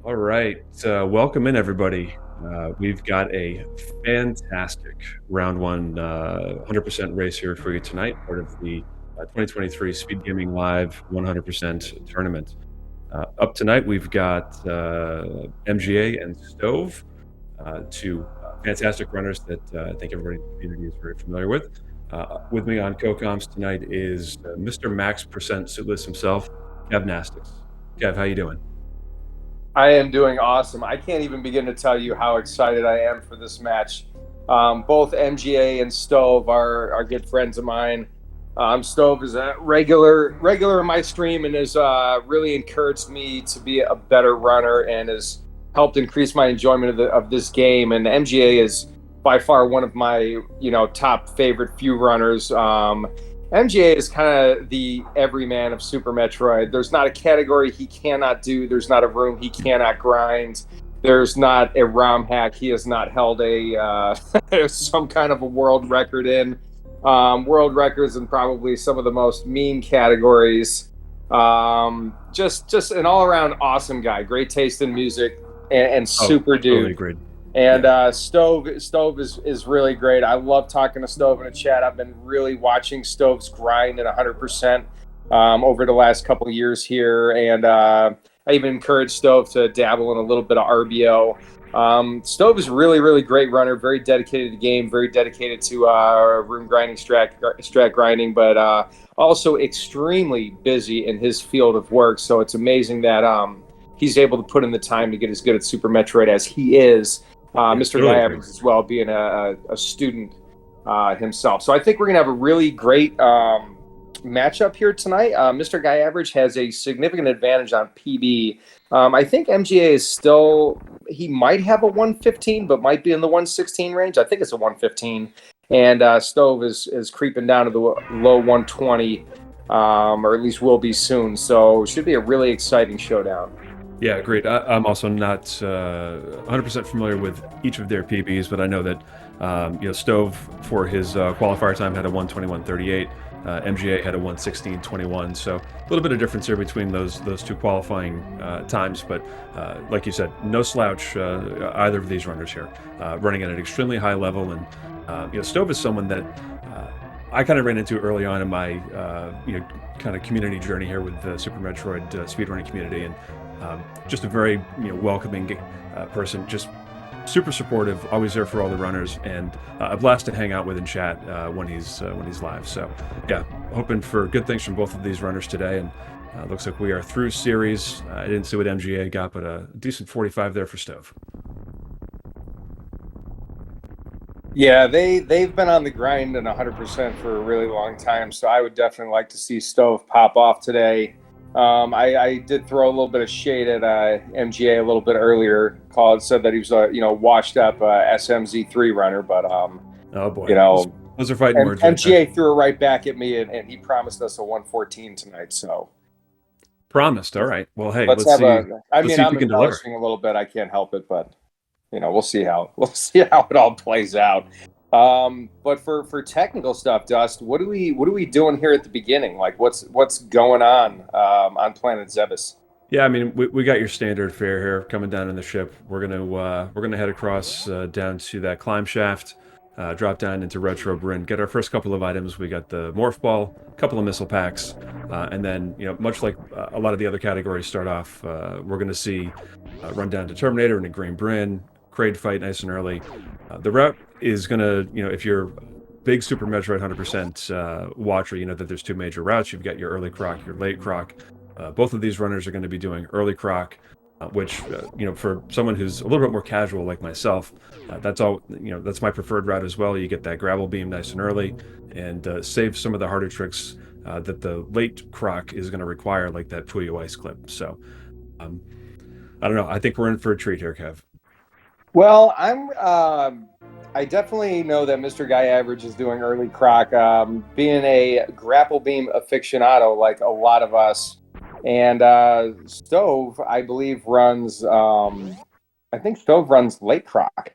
All right. Welcome in, everybody. We've got a fantastic round one 100% race here for you tonight, part of the 2023 Speedgaming Live 100% tournament. Up tonight, we've got MGA and Stove, two fantastic runners that I think everybody in the community is very familiar with. With me on co-coms tonight is Mr. Max Percent Suitless himself, Kev Nastics. Kev, how you doing? I am doing awesome. I can't even begin to tell you how excited I am for this match. Both MGA and Stove are good friends of mine. Stove is a regular in my stream and has really encouraged me to be a better runner and has helped increase my enjoyment of this game. And MGA is by far one of my top favorite few runners. MGA is kind of the everyman of Super Metroid. There's not a category he cannot do. There's not a room he cannot grind. There's not a ROM hack he has not held a some kind of a world record in. World records in probably some of the most mean categories. Just an all-around awesome guy. Great taste in music and super dude. Totally agreed. And Stove is really great. I love talking to Stove in a chat. I've been really watching Stove's grind at 100% over the last couple of years here, and I even encouraged Stove to dabble in a little bit of RBO. Stove is really great runner, very dedicated to the game, very dedicated to room grinding, strat grinding, but also extremely busy in his field of work. So it's amazing that he's able to put in the time to get as good at Super Metroid as he is. MrGuyAverage as well, being a student himself. So I think we're going to have a really great matchup here tonight. MrGuyAverage has a significant advantage on PB. I think MGA is still, he might have a 115, but might be in the 116 range. I think it's a 115. And Stove is creeping down to the low 120, or at least will be soon. So it should be a really exciting showdown. Yeah, great. I'm also not 100% familiar with each of their PBs, but I know that Stove for his qualifier time had a 121.38. MGA had a 116.21. So a little bit of difference here between those two qualifying times, but like you said, no slouch either of these runners here, running at an extremely high level. And Stove is someone that I kind of ran into early on in my kind of community journey here with the Super Metroid speedrunning community, and just a very welcoming person, just super supportive, always there for all the runners, and a blast to hang out with and chat when he's live. So yeah, hoping for good things from both of these runners today. And looks like we are through series. I didn't see what MGA got, but a decent 45 there for Stove. Yeah, they've been on the grind and 100% for a really long time, so I would definitely like to see Stove pop off today. I did throw a little bit of shade at MGA a little bit earlier. Said that he was a washed up SMZ3 runner, but oh boy, those are fighting words. MGA threw it right back at me, and he promised us a 114 tonight. So promised. All right. Well, hey, let's see. I'm embellishing a little bit. I can't help it, but we'll see how it all plays out. But for technical stuff, Dust, what are we doing here at the beginning? Like, what's going on Planet Zebes? Yeah, I mean, we got your standard fare here coming down in the ship. We're gonna head across down to that climb shaft, drop down into Retro Bryn, get our first couple of items. We got the morph ball, a couple of missile packs, and then much like a lot of the other categories start off, we're gonna see run down to Terminator into Green Bryn, Kraid fight nice and early. The route is gonna, if you're big Super Metroid 100% watcher, you know that there's two major routes. You've got your early croc, your late croc. Both of these runners are going to be doing early croc, which for someone who's a little bit more casual like myself, that's my preferred route as well. You get that gravel beam nice and early, and save some of the harder tricks that the late croc is going to require, like that Puyo ice clip. So I don't know. I think we're in for a treat here, Kev. Well, I definitely know that MrGuyAverage is doing early croc, being a grapple beam aficionado like a lot of us. And Stove, I believe, runs. I think Stove runs late croc.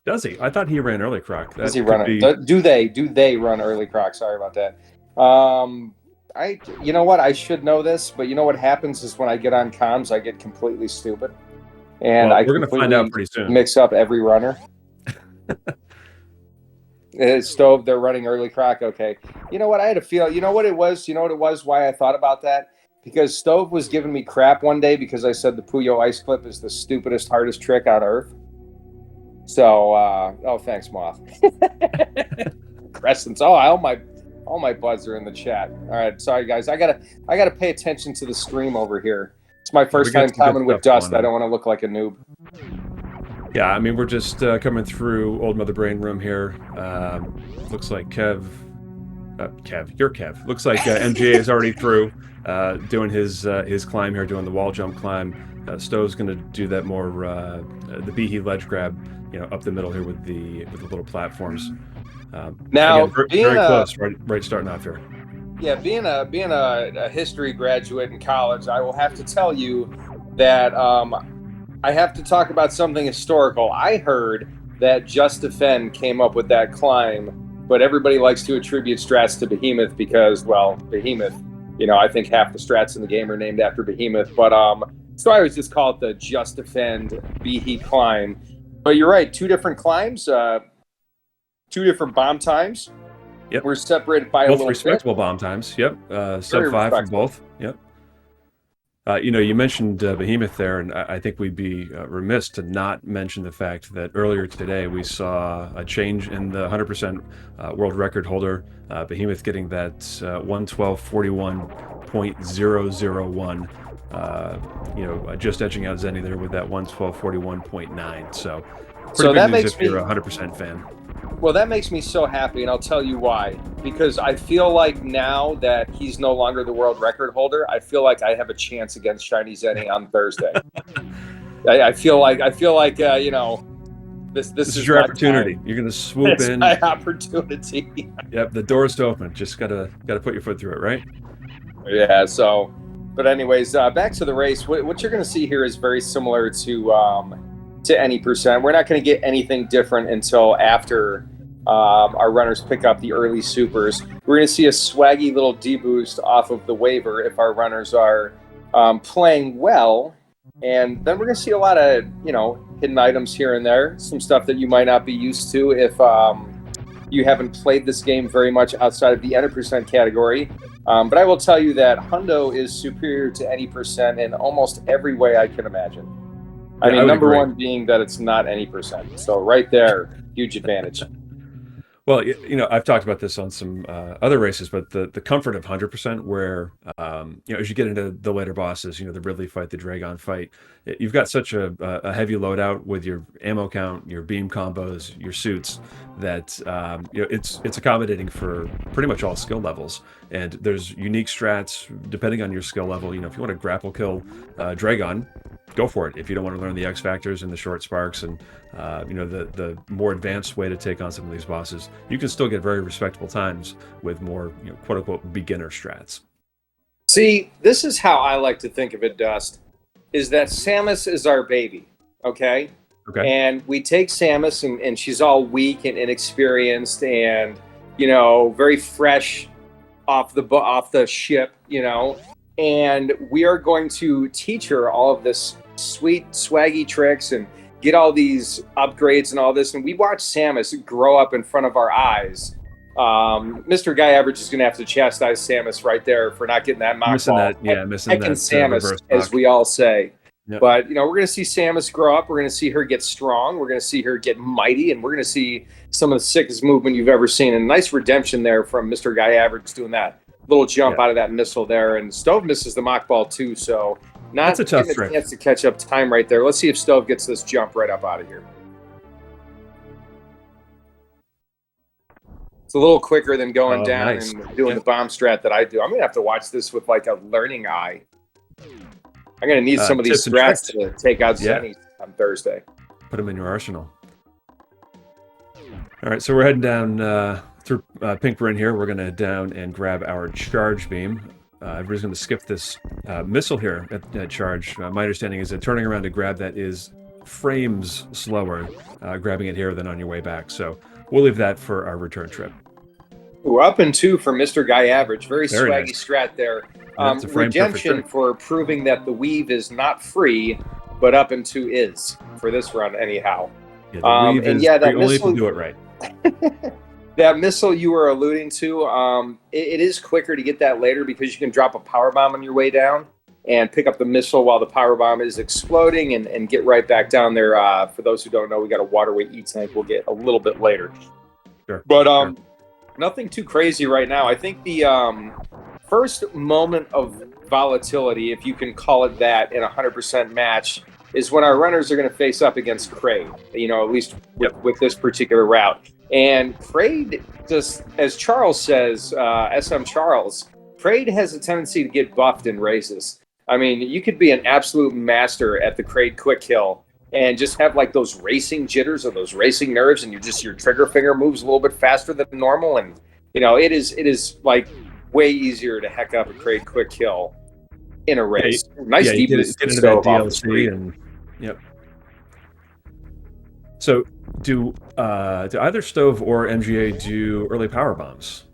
Does he? I thought he ran early croc. Does he run it? Do they run early croc? Sorry about that. You know what? I should know this, but you know what happens is when I get on comms, I get completely stupid. and Well, I we're going to find out completely pretty soon. mix up every runner. Stove, they're running early croc. Okay. You know what? I had a feel. You know what it was? You know what it was? Why I thought about that? Because Stove was giving me crap one day because I said the Puyo ice clip is the stupidest, hardest trick on earth. So, oh, thanks, Moth. Crescents. Oh, all my buds are in the chat. All right, sorry guys. I gotta pay attention to the stream over here. It's my first time coming with Dust. I don't want to look like a noob. Yeah, I mean, we're just coming through Old Mother Brain Room here. Looks like Kev, you're Kev. Looks like MGA is already through, doing his climb here, doing the wall jump climb. Stove's going to do that more, the Behe ledge grab, up the middle here with the little platforms. Now, again, very close, right starting off here. Yeah, being a history graduate in college, I will have to tell you that I have to talk about something historical. I heard that Just Defend came up with that climb, but everybody likes to attribute strats to Behemoth because, well, Behemoth, I think half the strats in the game are named after Behemoth. But so I always just call it the Just Defend Behe climb. But you're right, 2 different climbs, 2 different bomb times. Yep. We're separated by both a little respectable bit. bomb times. Yep. Sub 5 for both. Yep. You mentioned Behemoth there, and I think we'd be remiss to not mention the fact that earlier today we saw a change in the 100% world record holder, Behemoth, getting that 112:41.001. Just edging out Zenny there with that 112:41.9. So pretty big news if you're a 100% fan. Well, that makes me so happy, and I'll tell you why. Because I feel like now that he's no longer the world record holder, I feel like I have a chance against Shiny Zenny on Thursday. I feel like this is your opportunity. You're going to swoop in. My opportunity. Yep, the door's open. Just gotta put your foot through it, right? Yeah. So, but anyways, back to the race. What you're going to see here is very similar to any percent. We're not going to get anything different until after our runners pick up the early supers. We're going to see a swaggy little deboost off of the waiver if our runners are playing well, and then we're going to see a lot of hidden items here and there, some stuff that you might not be used to if you haven't played this game very much outside of the any percent category. But I will tell you that Hundo is superior to any percent in almost every way I can imagine. I mean, number one being that it's not any percent. So right there, huge advantage. Well, I've talked about this on some other races, but the comfort of 100%, where as you get into the later bosses, the Ridley fight, the Dragon fight, you've got such a heavy loadout with your ammo count, your beam combos, your suits, that it's accommodating for pretty much all skill levels. And there's unique strats depending on your skill level. If you want to grapple kill Dragon, go for it. If you don't want to learn the X factors and the short sparks and the more advanced way to take on some of these bosses, you can still get very respectable times with more quote unquote beginner strats. See, this is how I like to think of it, Dust, is that Samus is our baby, okay? And we take Samus and she's all weak and inexperienced and very fresh off the ship, and we are going to teach her all of this sweet swaggy tricks and get all these upgrades and all this, and we watch Samus grow up in front of our eyes. MrGuyAverage is going to have to chastise Samus right there for not getting that mock ball. Missing that Samus, as we all say. Yep. But we're going to see Samus grow up. We're going to see her get strong. We're going to see her get mighty, and we're going to see some of the sickest movement you've ever seen. And nice redemption there from MrGuyAverage doing that little jump out of that missile there. And Stove misses the mock ball too, so not a tough getting a chance to catch up time right there. Let's see if Stove gets this jump right up out of here. It's a little quicker than going down and doing the bomb strat that I do. I'm going to have to watch this with like a learning eye. I'm going to need some of these strats to take out Zenny on Thursday. Put them in your arsenal. All right, so we're heading down through Pink Bryn here. We're going to down and grab our charge beam. Everybody's going to skip this missile here at charge. My understanding is that turning around to grab that is frames slower grabbing it here than on your way back. So we'll leave that for our return trip. Ooh, up and 2 for MrGuyAverage. Very swaggy strat there. Redemption for proving that the weave is not free. but up into is for this run anyhow. Yeah, the weave is that only if you missile, do it right. that missile you were alluding to, it is quicker to get that later because you can drop a power bomb on your way down and pick up the missile while the power bomb is exploding and get right back down there. For those who don't know, we got a waterway E-tank we'll get a little bit later. Sure. But Sure. nothing too crazy right now. I think the first moment of volatility, if you can call it that, in a 100% match is when our runners are going to face up against Craig, at least with this particular route. And Craig, just as Charles says, SM Charles, Craig has a tendency to get buffed in races. I mean, you could be an absolute master at the Craig quick kill and just have like those racing jitters or those racing nerves, and your trigger finger moves a little bit faster than normal. And, it is like way easier to heck up a Craig quick kill in a race. Nice deep get into that DLC and yep. So do either Stove or MGA do early power bombs?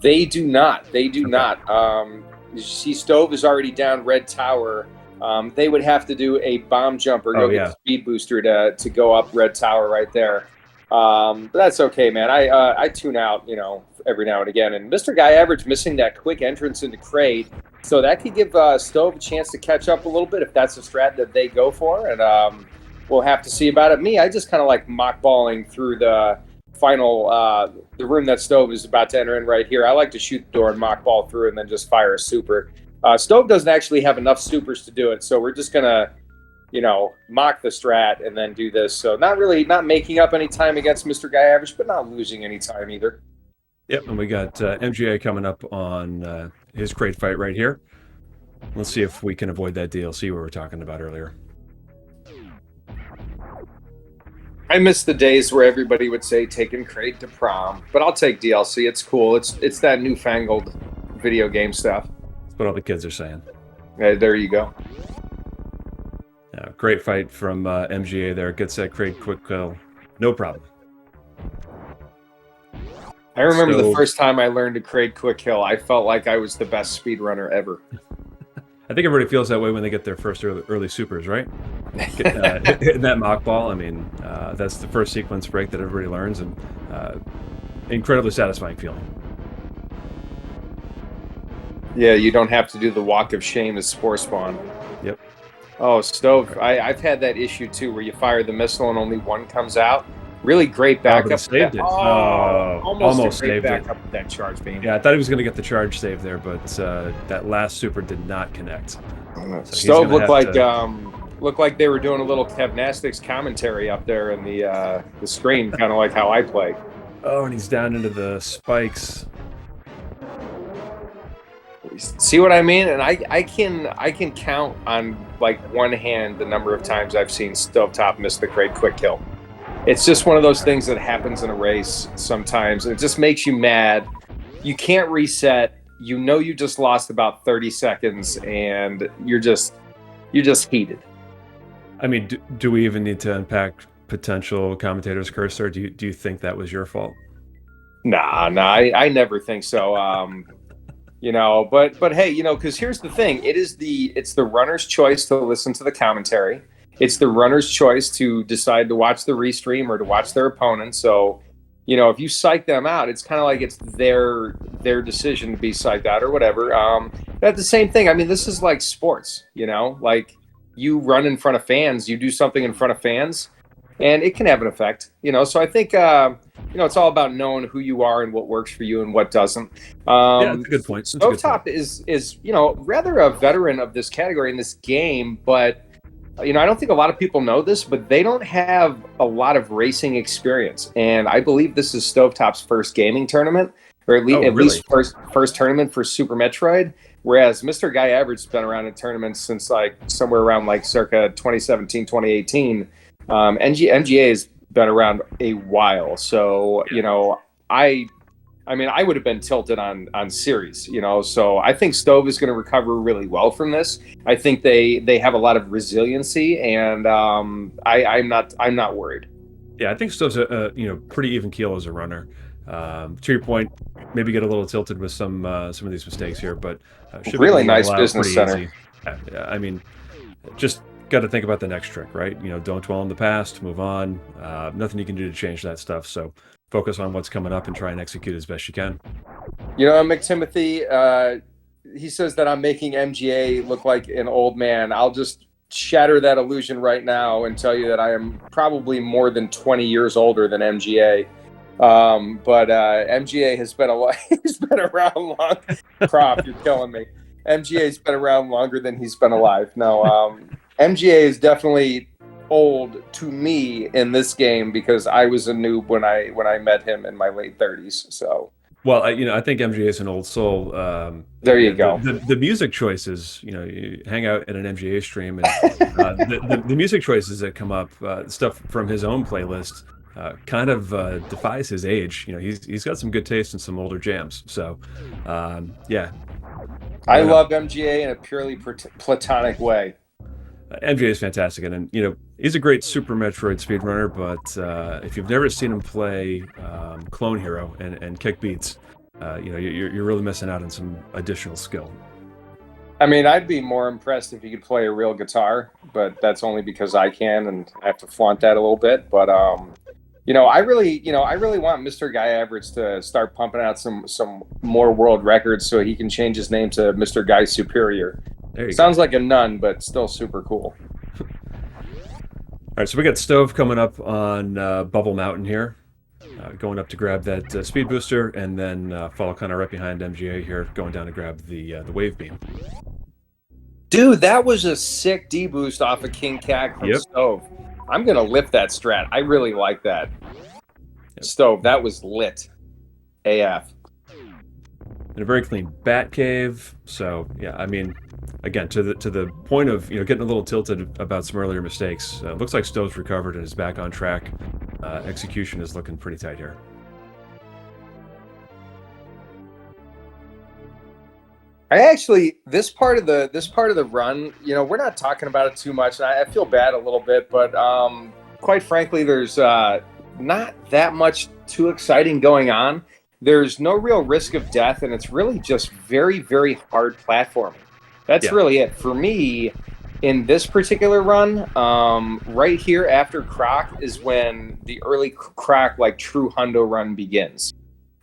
They do not. They do not. You see, Stove is already down Red Tower. They would have to do a bomb jump or get a speed booster to go up Red Tower right there. But that's okay, man. I tune out, every now and again. And MrGuyAverage missing that quick entrance into Crate, so that could give Stove a chance to catch up a little bit if that's a strat that they go for. And we'll have to see about it. Me, I just kind of like mockballing through the final the room that Stove is about to enter in right here. I like to shoot the door and mockball through and then just fire a super. Stove doesn't actually have enough supers to do it, so we're just gonna mock the strat and then do this. So not making up any time against MrGuyAverage, but not losing any time either. Yep, and we got MGA coming up on his crate fight right here. Let's see if we can avoid that DLC we were talking about earlier. I miss the days where everybody would say taking crate to prom, but I'll take DLC. It's cool. It's that newfangled video game stuff. That's what all the kids are saying. There you go. Great fight from MGA there. Gets that crate quick kill. No problem. I remember the first time I learned to crate quick kill, I felt like I was the best speedrunner ever. I think everybody feels that way when they get their first early supers, right? Hitting that mock ball, I mean, that's the first sequence break that everybody learns, and incredibly satisfying feeling. Yeah, you don't have to do the walk of shame as Spore Spawn. Yep. Oh, Stove, I've had that issue too, where you fire the missile and only one comes out. Really great backup. Saved it. Almost saved back it. up with that charge beam. Yeah, I thought he was going to get the charge save there, but that last super did not connect. So Stove looked like they were doing a little Kevnastics commentary up there in the screen, kind of like how I play. Oh, and he's down into the spikes. See what I mean? And I can count on like one hand the number of times I've seen Stovetop miss the crate quick kill. It's just one of those things that happens in a race sometimes. It just makes you mad. You can't reset. You just lost about 30 seconds, and you're just heated. I mean, do we even need to unpack potential commentators' curse, or do you think that was your fault? Nah, I never think so. But hey, because here's the thing: it's the runner's choice to listen to the commentary. It's the runner's choice to decide to watch the restream or to watch their opponent. So, if you psych them out, it's kind of like it's their decision to be psyched out or whatever. That's the same thing. I mean, this is like sports, like you run in front of fans, you do something in front of fans, and it can have an effect, So I think, it's all about knowing who you are and what works for you and what doesn't. Yeah, that's a good point. Stovetop is rather a veteran of this category in this game, but I don't think a lot of people know this, but they don't have a lot of racing experience. And I believe this is Stovetop's first gaming tournament, or at least first tournament for Super Metroid. Whereas MrGuyAverage has been around in tournaments since like somewhere around like circa 2017, 2018. MGA has been around a while. So, I would have been tilted on series, so I think Stove is going to recover really well from this. I think they have a lot of resiliency, and I'm not worried. Yeah, I think Stove's a pretty even keel as a runner. To your point, maybe get a little tilted with some of these mistakes here, but should really nice business center. I mean, just got to think about the next trick, right? Don't dwell on the past, move on. Nothing you can do to change that stuff. So focus on what's coming up and try and execute as best you can. McTimothy, he says that I'm making MGA look like an old man. I'll just shatter that illusion right now and tell you that I am probably more than 20 years older than MGA. But MGA has been he's been around long. Prop, you're killing me. MGA's been around longer than he's been alive. No, MGA is definitely old to me in this game because I was a noob when I met him in my late 30s. So. Well, I think MGA is an old soul. There you go. The music choices, you hang out at an MGA stream, and the music choices that come up, stuff from his own playlist, kind of defies his age. He's got some good taste in some older jams. So, yeah. I love MGA in a purely platonic way. MGA is fantastic, and he's a great Super Metroid speedrunner. But if you've never seen him play Clone Hero and kick beats, you're really missing out on some additional skill. I mean, I'd be more impressed if he could play a real guitar, but that's only because I can, and I have to flaunt that a little bit. But I really want MrGuyAverage to start pumping out some more world records so he can change his name to Mr. Guy Superior. Sounds like a nun, but still super cool. All right, so we got Stove coming up on Bubble Mountain here, going up to grab that speed booster, and then follow kind of right behind MGA here, going down to grab the wave beam. Dude, that was a sick D boost off of King Cac from Stove. I'm gonna lift that strat. I really like that. Yep. Stove, that was lit. AF. And a very clean bat cave. So yeah, I mean, again, to the point of getting a little tilted about some earlier mistakes. Looks like Stove's recovered and is back on track. Execution is looking pretty tight here. This part of the run, we're not talking about it too much, and I feel bad a little bit, but quite frankly, there's not that much too exciting going on. There's no real risk of death, and it's really just very, very hard platforming. That's really it. For me, in this particular run, right here after Croc is when the early Croc, like, true hundo run begins.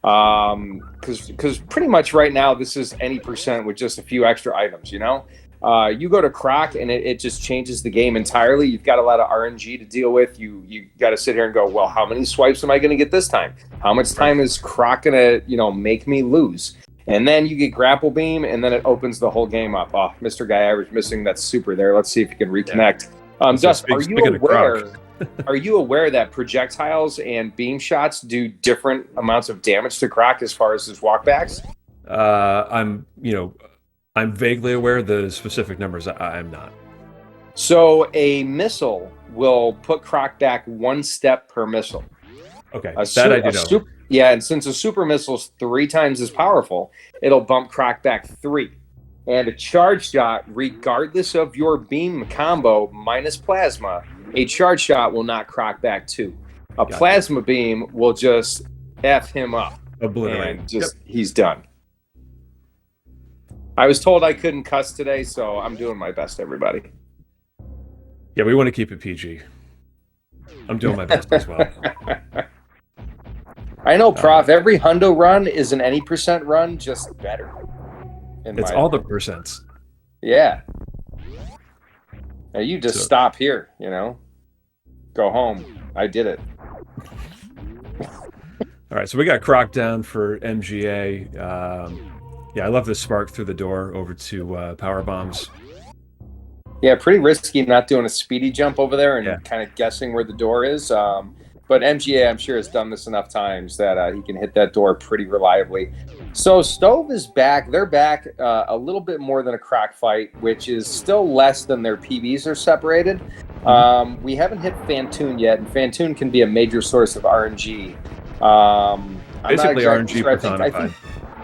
Because pretty much right now, this is any percent with just a few extra items, you go to Croc and it just changes the game entirely. You've got a lot of RNG to deal with. You got to sit here and go, well, how many swipes am I going to get this time? How much time is Croc going to, make me lose? And then you get Grapple Beam, and then it opens the whole game up. Oh, MrGuyAverage missing that super there. Let's see if you can reconnect. Dust, are you aware? Are you aware that projectiles and beam shots do different amounts of damage to Croc as far as his walkbacks? I'm vaguely aware of the specific numbers. I'm not. So a missile will put Croc back one step per missile. Okay, that I do know. Yeah, and since a super missile's 3 times as powerful, it'll bump Croc back 3. And a charge shot, regardless of your beam combo minus plasma, a charge shot will not Croc back 2. A plasma beam will just F him up. Obliterate. And he's done. I was told I couldn't cuss today, so I'm doing my best, everybody. Yeah, we want to keep it PG. I'm doing my best as well. I know, Prof. Every hundo run is an any percent run, just better. It's all the percents. Yeah. Now you just stop here, Go home. I did it. All right, so we got Croc down for MGA. I love this spark through the door over to Power Bombs. Yeah, pretty risky not doing a speedy jump over there and kind of guessing where the door is. But MGA, I'm sure, has done this enough times that he can hit that door pretty reliably. So Stove is back. They're back a little bit more than a Croc fight, which is still less than their PBs are separated. We haven't hit Fantoon yet, and Fantoon can be a major source of RNG. Basically RNG personified.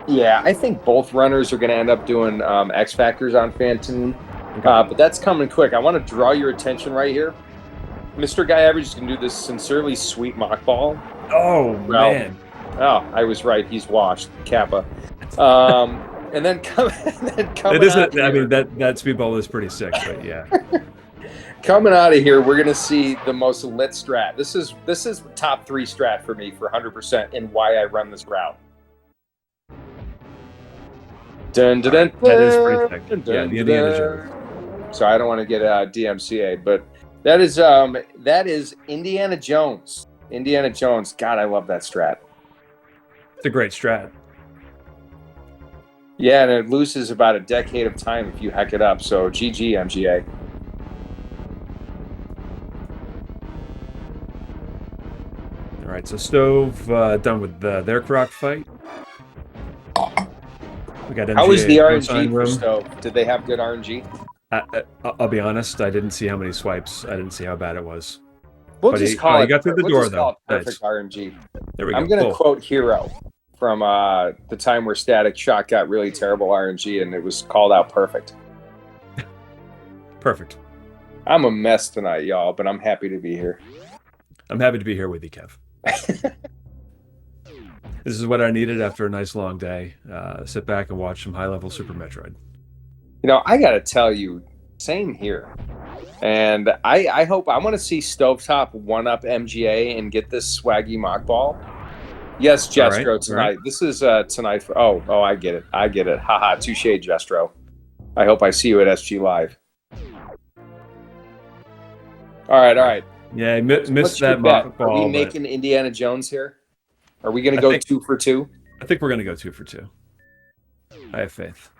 I think both runners are going to end up doing X Factors on Fantoon. Okay. But that's coming quick. I want to draw your attention right here. MrGuyAverage is going to do this sincerely sweet mock ball. Oh, man. Oh, I was right. He's washed. Kappa. And then coming it isn't, I mean, that speedball is pretty sick, but yeah. Coming out of here, we're gonna see the most lit strat. This is top 3 strat for me for 100% and why I run this route. Dun, dun, dun, That is pretty sick. dun, Yeah, dun, the Indiana dun. Jones. So I don't want to get DMCA, but that is Indiana Jones. Indiana Jones. God, I love that strat. It's a great strat. Yeah, and it loses about a decade of time if you heck it up. So GG, MGA. All right, so Stove done with their croc fight. We got MGA. How was the RNG consign for room. Stove? Did they have good RNG? I'll be honest, I didn't see how many swipes. I didn't see how bad it was. We'll But just call it. he got through the we'll door, just call it though. perfect Nice. RNG. There we go. I'm going to Cool. quote Hero from the time where Static Shock got really terrible RNG, and it was called out perfect. Perfect. I'm a mess tonight, y'all, but I'm happy to be here. I'm happy to be here with you, Kev. This is what I needed after a nice long day. Sit back and watch some high-level Super Metroid. You know, I got to tell you, same here. And I hope I want to see Stovetop one-up MGA and get this swaggy mock ball. Yes, Jestro, All tonight. right. This is tonight. Oh, I get it. I get it. Haha, touche, Jestro. I hope I see you at SG Live. All right. Yeah, I What's missed your that bet? mock ball. Are we but making Indiana Jones here? Are we going to I go think- 2 for 2? I think we're going to go 2 for 2. I have faith.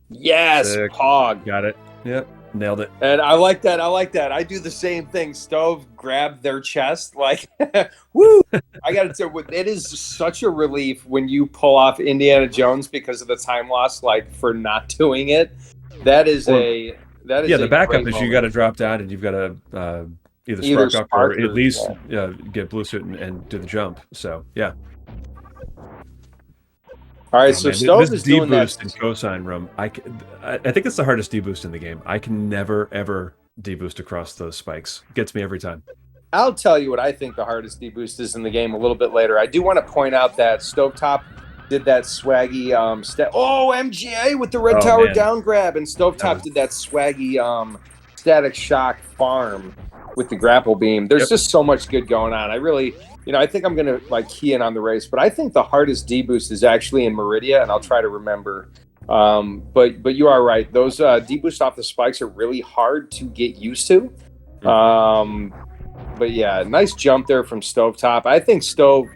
Yes, Sick. Pog. Got it. Yep, nailed it. And I like that. I do the same thing. Stove grab their chest. Like, woo! I got to say, it is such a relief when you pull off Indiana Jones because of the time loss, like, for not doing it. That is Yeah, the backup is you got to drop down and you've got to either spark up or at least get blue suit and do the jump. So, yeah. All right, so Man, Stove this is doing that. deboost in cosine room. I think it's the hardest deboost in the game. I can never ever deboost across those spikes. Gets me every time. I'll tell you what I think the hardest deboost is in the game a little bit later. I do want to point out that Stovetop did that swaggy MGA with the red tower man. down grab, and Stovetop did that swaggy static shock farm with the grapple beam. There's just so much good going on. I really, I think I'm gonna like key in on the race, but I think the hardest deboost is actually in Meridia, and I'll try to remember. But you are right; those deboosts off the spikes are really hard to get used to. But yeah, nice jump there from Stovetop. I think Stove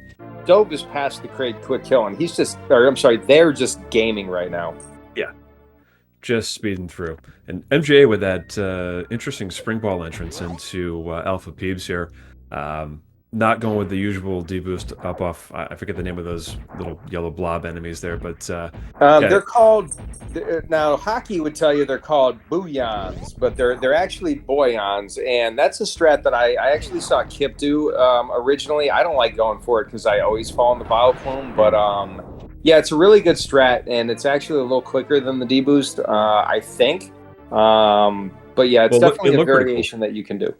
is past the quick kill, and they're just gaming right now. Yeah, just speeding through. And MGA with that interesting spring ball entrance into Alpha Peebs here. Not going with the usual deboost up off. I forget the name of those little yellow blob enemies there, but they're called. Now hockey would tell you they're called booyons, but they're actually boyons, and that's a strat that I actually saw Kip do originally. I don't like going for it because I always fall in the bio plume, but yeah, it's a really good strat, and it's actually a little quicker than the deboost, I think. But yeah, it's definitely a variation that you can do.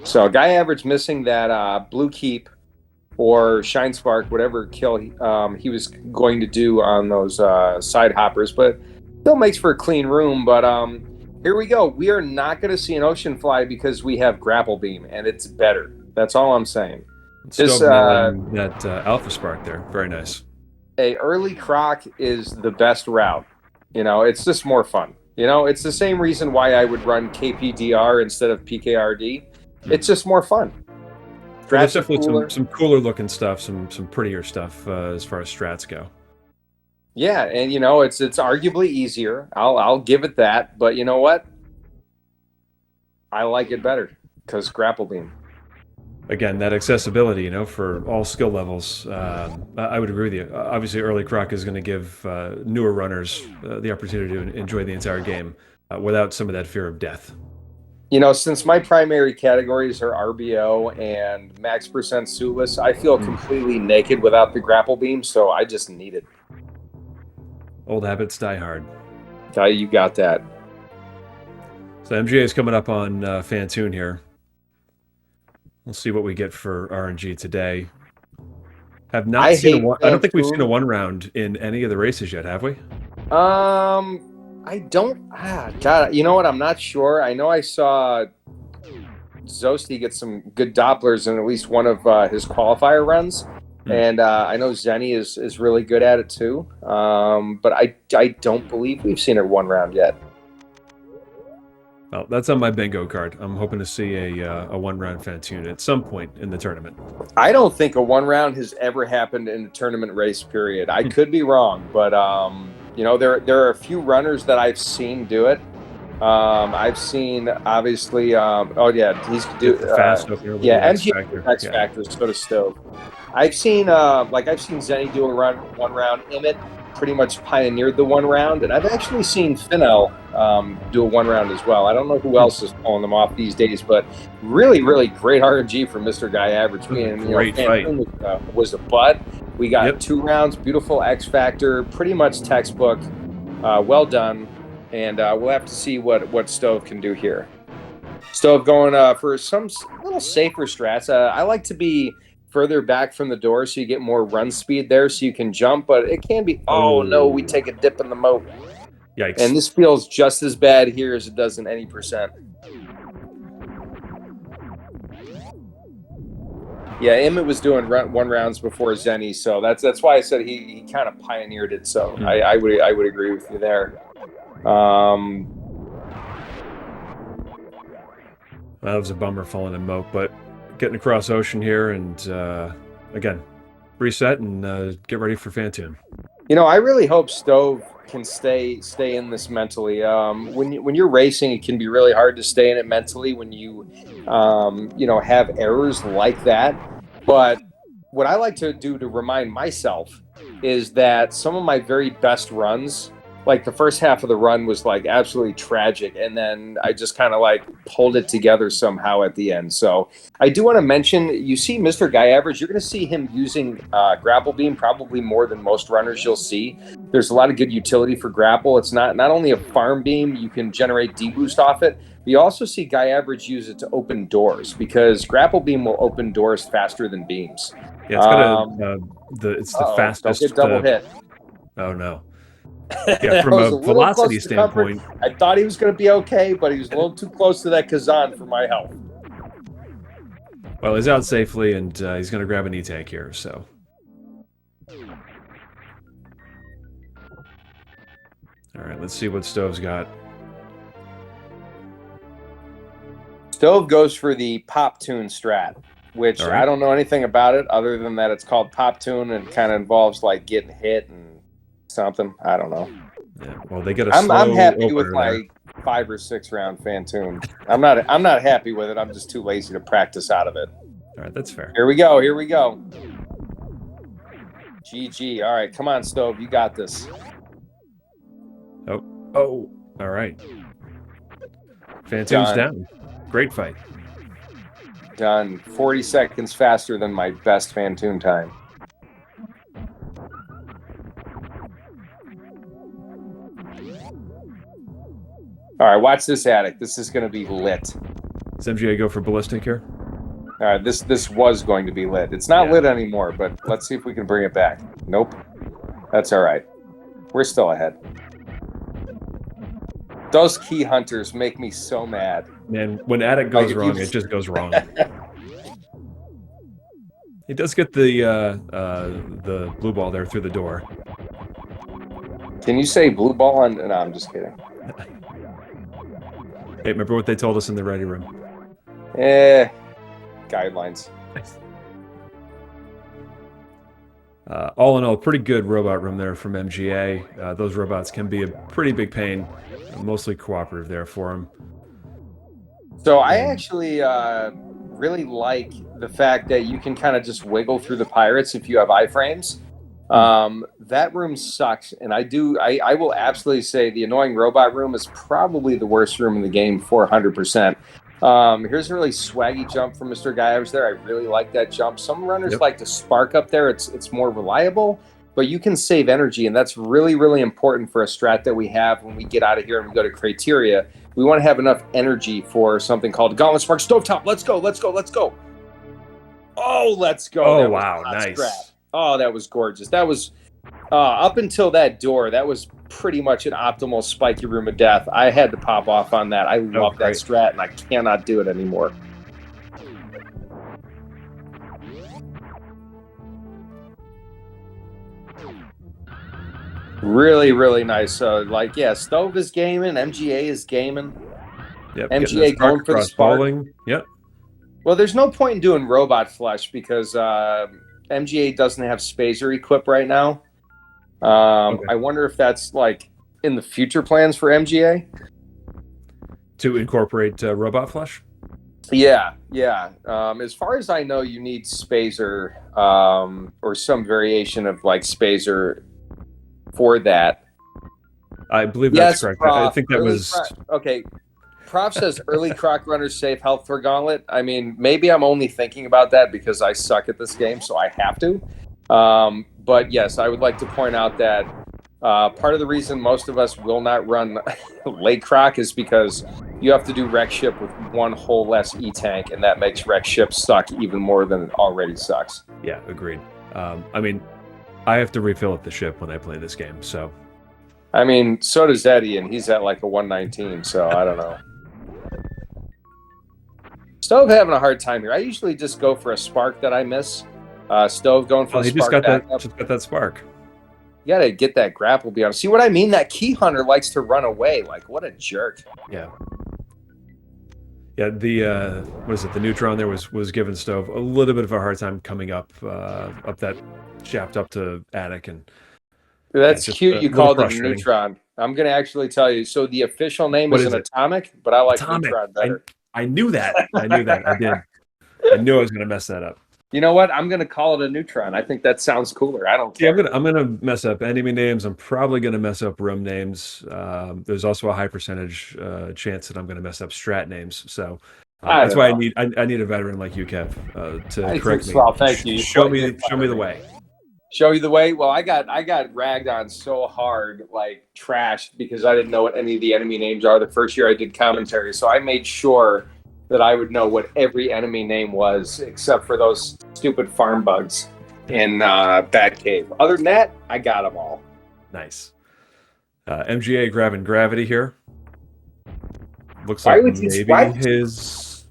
So Guy Average missing that blue keep or shine spark, whatever kill he was going to do on those side hoppers, but still makes for a clean room. But here we go. We are not going to see an ocean fly because we have grapple beam, and it's better. That's all I'm saying. Just that alpha spark there, very nice. A early croc is the best route. It's just more fun. It's the same reason why I would run KPDR instead of PKRD. It's just more fun. There's definitely some cooler looking stuff, some prettier stuff as far as strats go. Yeah, and it's arguably easier. I'll give it that, but you know what? I like it better because grapple beam. Again, that accessibility, for all skill levels. I would agree with you. Obviously, early croc is going to give newer runners the opportunity to enjoy the entire game without some of that fear of death. Since my primary categories are RBO and max percent suitless, I feel completely naked without the grapple beam, so I just need it. Old habits die hard. You got that. So MGA is coming up on Fantoon here. We'll see what we get for RNG today. Have not seen I don't think we've seen a 1 round in any of the races yet, have we? I don't. God, you know what? I'm not sure. I know I saw Zosti get some good Dopplers in at least one of his qualifier runs, and I know Zenny is really good at it too. But I don't believe we've seen her one round yet. Well, that's on my bingo card. I'm hoping to see a one-round Fantune at some point in the tournament. I don't think a one round has ever happened in a tournament race. Period. I could be wrong, but you know, there are a few runners that I've seen do it. I've seen obviously. Oh yeah, he's do fast opener. Yeah, X MG Factor. X Factor, so does Stove. I've seen Zenny do a one round. Emmett pretty much pioneered the one round, and I've actually seen Finel do a one round as well. I don't know who else is pulling them off these days, but really, really great RNG from MrGuyAverage. Great fight. Was a bud. We got 2 rounds, beautiful X Factor, pretty much textbook. Well done, and we'll have to see what Stove can do here. Stove going for some little safer strats. I like to be further back from the door so you get more run speed there so you can jump, but it can be, oh no, we take a dip in the moat. Yikes. And this feels just as bad here as it does in any percent. Yeah, Emmett was doing one rounds before Zenny, so that's why I said he kind of pioneered it, so I would agree with you there. That was a bummer falling in moat, but getting across ocean here, and again, reset and get ready for Fantune. You know, I really hope Stove can stay in this mentally. When you're racing, it can be really hard to stay in it mentally when you have errors like that. But what I like to do to remind myself is that some of my very best runs, like the first half of the run was like absolutely tragic, and then I just kind of like pulled it together somehow at the end. So I do want to mention, you see MrGuyAverage, you're going to see him using grapple beam probably more than most runners you'll see. There's a lot of good utility for grapple. It's not only a farm beam, you can generate D-boost off it. But you also see GuyAverage use it to open doors, because grapple beam will open doors faster than beams. Yeah, it's got it's the fastest. Don't get double hit. Oh no. Yeah, from a velocity standpoint, I thought he was going to be okay, but he was a little too close to that Kazan for my health. Well, he's out safely, and he's going to grab an E-tank here, so. All right, let's see what Stove's got. Stove goes for the Pop Tune strat, which I don't know anything about it other than that it's called Pop Tune and kind of involves like getting hit and something. I don't know. Yeah, well, they get a I'm happy opener with my 5 or 6 round Fantune. I'm not happy with it. I'm just too lazy to practice out of it. All right, that's fair. Here we go. GG. All right, come on, Stove. You got this. Oh, all right. Fantune's down. Great fight. Done. 40 seconds faster than my best Fantune time. All right, watch this attic. This is going to be lit. Does MGA go for ballistic here? All right, this was going to be lit. It's not lit anymore, but let's see if we can bring it back. Nope. That's all right. We're still ahead. Those key hunters make me so mad. Man, when attic goes wrong, it just goes wrong. He does get the blue ball there through the door. Can you say blue ball on? No, I'm just kidding. Hey, remember what they told us in the ready room? Guidelines. All in all, pretty good robot room there from MGA. Those robots can be a pretty big pain, mostly cooperative there for him. So I actually really like the fact that you can kind of just wiggle through the pirates if you have iframes. That room sucks, and I will absolutely say the annoying robot room is probably the worst room in the game, 400%. Here's a really swaggy jump from MrGuyAverage there. I really like that jump. Some runners like to spark up there. It's more reliable, but you can save energy, and that's really, really important for a strat that we have when we get out of here and we go to criteria. We want to have enough energy for something called Gauntlet Spark Stovetop. Let's go. Oh, let's go. Oh, wow. Nice. Strat. Oh, that was gorgeous. That was Up until that door, that was pretty much an optimal spiky room of death. I had to pop off on that. I love that strat, and I cannot do it anymore. Really, really nice. So, like, yeah, Stove is gaming, MGA is gaming. Yep, MGA going for the spark. Bowling. Yep. Well, there's no point in doing Robot Flush because MGA doesn't have Spazer equipped right now. I wonder if that's like in the future plans for MGA to incorporate Robot Flush. Yeah. As far as I know, you need Spazer or some variation of like Spazer for that. I believe that's correct. Prof, I think that was okay. Prof says early Croc Runner save health for Gauntlet. I mean, maybe I'm only thinking about that because I suck at this game, so I have to. But yes, I would like to point out that part of the reason most of us will not run late Croc is because you have to do Wreck Ship with one whole less E-Tank, and that makes Wreck Ship suck even more than it already sucks. Yeah, agreed. I mean, I have to refill up the ship when I play this game, so... I mean, so does Eddie, and he's at like a 119, so I don't know. Stove having a hard time here. I usually just go for a spark that I miss. Stove going for a spark. Just got that spark. You gotta get that grapple beyond. See what I mean? That key hunter likes to run away. Like, what a jerk. Yeah. Yeah, the what is it? The neutron there was giving Stove a little bit of a hard time coming up that shaft up to attic, and that's cute. You called it a neutron. I'm gonna actually tell you. So the official name is an atomic, but I like neutron better. I knew that. I did. I knew I was gonna mess that up. You know what? I'm gonna call it a neutron. I think that sounds cooler. I don't care. Yeah, I'm gonna mess up enemy names. I'm probably gonna mess up room names. There's also a high percentage chance that I'm gonna mess up strat names. So that's why I need a veteran like you, Kev, to correct me. Well, thank you. Show me the way. Show you the way. Well, I got ragged on so hard, like trashed, because I didn't know what any of the enemy names are the first year I did commentary. So I made sure that I would know what every enemy name was, except for those stupid farm bugs in Bat Cave. Other than that, I got them all. Nice. MGA grabbing gravity here. Looks like maybe his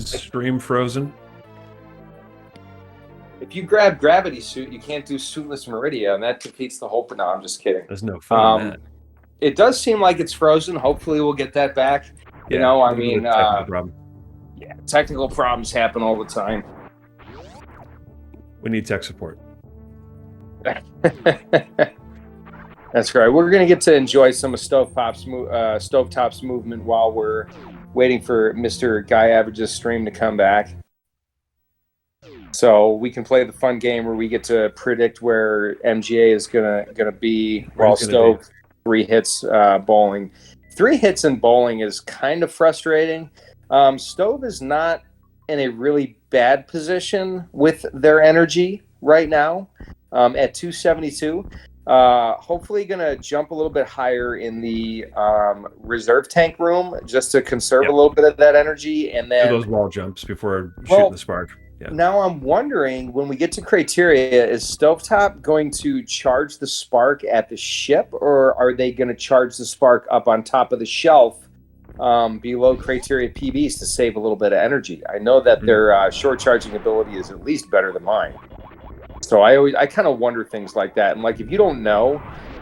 stream frozen. If you grab Gravity Suit, you can't do Suitless Meridia, and that defeats the whole... No, I'm just kidding. There's no fun in that. It does seem like it's frozen. Hopefully we'll get that back. Yeah, you know, I mean... technical problem. Yeah, technical problems happen all the time. We need tech support. That's right. We're going to get to enjoy some of Stovetop's movement while we're waiting for Mr. Guy Average's stream to come back. So we can play the fun game where we get to predict where MGA is gonna be while Stove 3 hits bowling. 3 hits in bowling is kind of frustrating. Stove is not in a really bad position with their energy right now at 272. Hopefully gonna jump a little bit higher in the reserve tank room just to conserve a little bit of that energy, and then do those wall jumps before shooting the spark. Yeah. Now I'm wondering, when we get to criteria, is Stovetop going to charge the spark at the ship, or are they going to charge the spark up on top of the shelf below criteria PBs to save a little bit of energy? I know that their short charging ability is at least better than mine. So I kind of wonder things like that. And like, if you don't know,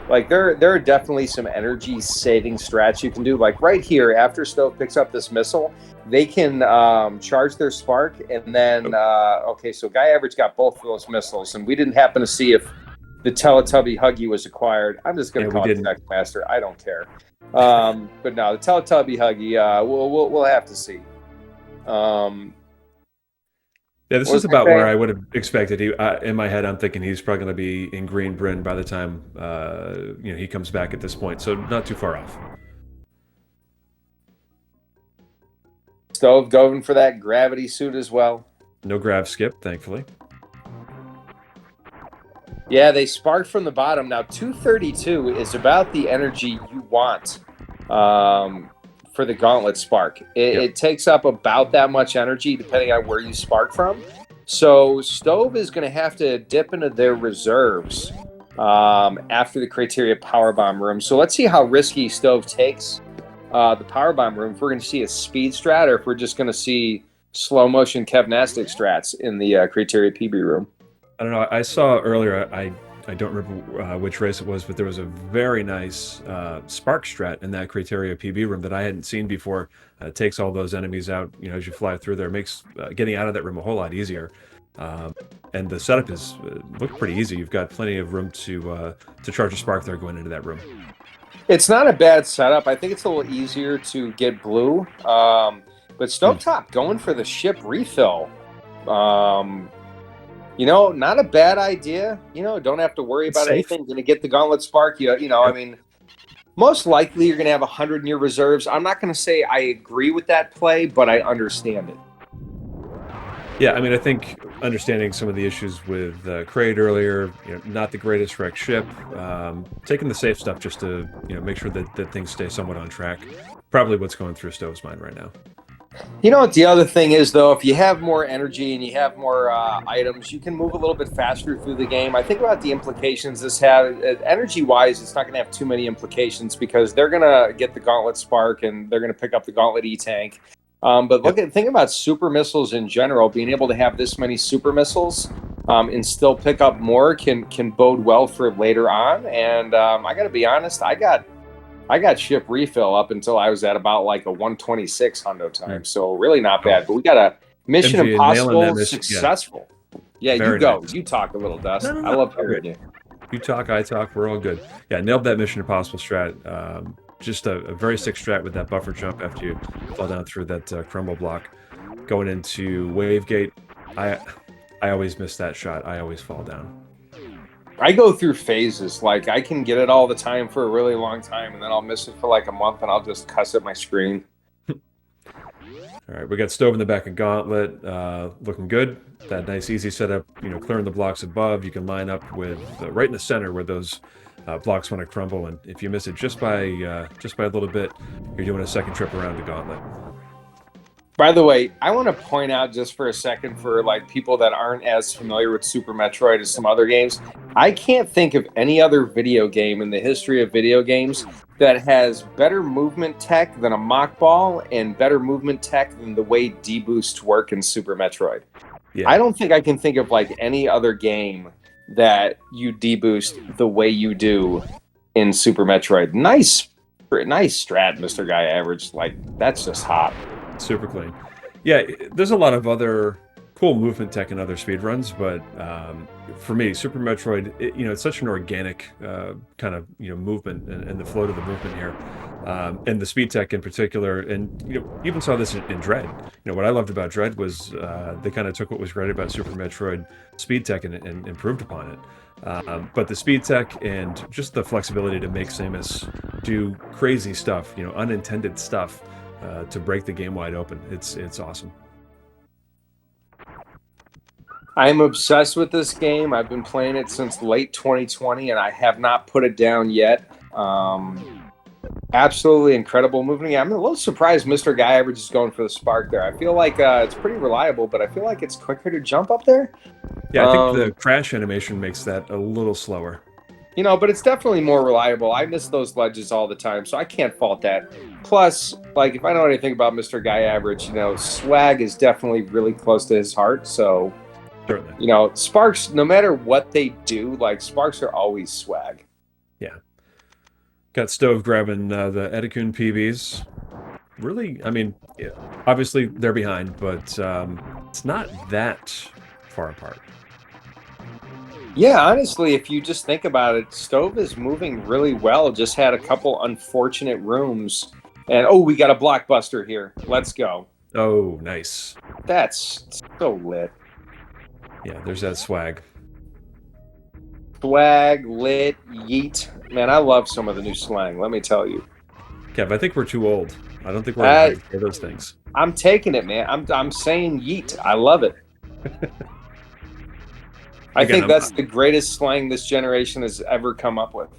like there are definitely some energy saving strats you can do. Like right here, after Stove picks up this missile, they can charge their spark, and then okay, so Guy Average got both of those missiles, and we didn't happen to see if the Teletubby Huggy was acquired. I'm just going to call it Tech Master. I don't care. But no, the Teletubby Huggy, we'll have to see. Yeah, this is about where I would have expected. In my head, I'm thinking he's probably going to be in Green Bryn by the time he comes back at this point. So not too far off. Stove going for that gravity suit as well. No grav skip, thankfully. Yeah, they sparked from the bottom. Now 232 is about the energy you want for the gauntlet spark. It takes up about that much energy depending on where you spark from. So Stove is going to have to dip into their reserves after the criteria power bomb room. So let's see how risky Stove takes the power bomb room. If we're going to see a speed strat, or if we're just going to see slow motion Kevnastic strats in the criteria PB room. I don't know. I saw earlier. I don't remember which race it was, but there was a very nice spark strat in that criteria PB room that I hadn't seen before. It takes all those enemies out, as you fly through there. It makes getting out of that room a whole lot easier. And the setup is looked pretty easy. You've got plenty of room to charge a spark there going into that room. It's not a bad setup. I think it's a little easier to get blue. But Stovetop going for the ship refill. Not a bad idea. Don't have to worry about anything. Going to get the gauntlet spark. I mean, most likely you're going to have 100 in your reserves. I'm not going to say I agree with that play, but I understand it. Yeah, I mean, I think understanding some of the issues with Kraid earlier, not the greatest wrecked ship, taking the safe stuff just to, make sure that things stay somewhat on track. Probably what's going through Stove's mind right now. You know what the other thing is, though? If you have more energy and you have more items, you can move a little bit faster through the game. I think about the implications this has. Energy-wise, it's not going to have too many implications because they're going to get the Gauntlet Spark and they're going to pick up the Gauntlet E-Tank. But think about super missiles in general. Being able to have this many super missiles and still pick up more can bode well for later on. And I got to be honest, I got ship refill up until I was at about like a 126 hundo time. So really not bad. But we got a Mission MG, Impossible successful. Yeah, Very you go. nice. You talk a little, Dust. No. I love hearing you. You talk, I talk, we're all good. Yeah, nailed that Mission Impossible strat. Just a very sick strat with that buffer jump after you fall down through that crumble block. Going into Wave Gate, I always miss that shot. I always fall down. I go through phases. Like, I can get it all the time for a really long time, and then I'll miss it for like a month, and I'll just cuss at my screen. All right, we got Stove in the back of Gauntlet, looking good. That nice easy setup, clearing the blocks above. You can line up with right in the center where those blocks want to crumble, and if you miss it just by a little bit, you're doing a second trip around the Gauntlet. By the way, I want to point out just for a second for like people that aren't as familiar with Super Metroid as some other games, I can't think of any other video game in the history of video games that has better movement tech than a mock ball and better movement tech than the way D-boosts work in Super Metroid. Yeah. I don't think I can think of like any other game that you D-boost the way you do in Super Metroid. Nice strat, MrGuyAverage. Like, that's just hot. Super clean. Yeah, there's a lot of other cool movement tech in other speedruns, but for me, Super Metroid, it's such an organic kind of movement and the flow to the movement here, and the speed tech in particular. And even saw this in Dread. What I loved about Dread was they kind of took what was great about Super Metroid speed tech and improved upon it. But the speed tech and just the flexibility to make Samus do crazy stuff, unintended stuff. To break the game wide open. It's awesome. I'm obsessed with this game. I've been playing it since late 2020 and I have not put it down yet. Absolutely incredible moving. I'm a little surprised MrGuyAverage is going for the spark there. I feel like it's pretty reliable, but I feel like it's quicker to jump up there. Yeah, I think the crash animation makes that a little slower. But it's definitely more reliable. I miss those ledges all the time, so I can't fault that. Plus, like, if I know anything about MrGuyAverage, swag is definitely really close to his heart. So, certainly. sparks, no matter what they do, like, sparks are always swag. Yeah. Got Stove grabbing the Edikun PBs. Really, I mean, obviously they're behind, but it's not that far apart. Yeah, honestly, if you just think about it, Stove is moving really well. Just had a couple unfortunate rooms. And, we got a blockbuster here. Let's go. Oh, nice. That's so lit. Yeah, there's that swag. Swag, lit, yeet. Man, I love some of the new slang, let me tell you. Kev, I think we're too old. I don't think we're going to say those things. I'm taking it, man. I'm saying yeet. I love it. I think that's the greatest slang this generation has ever come up with.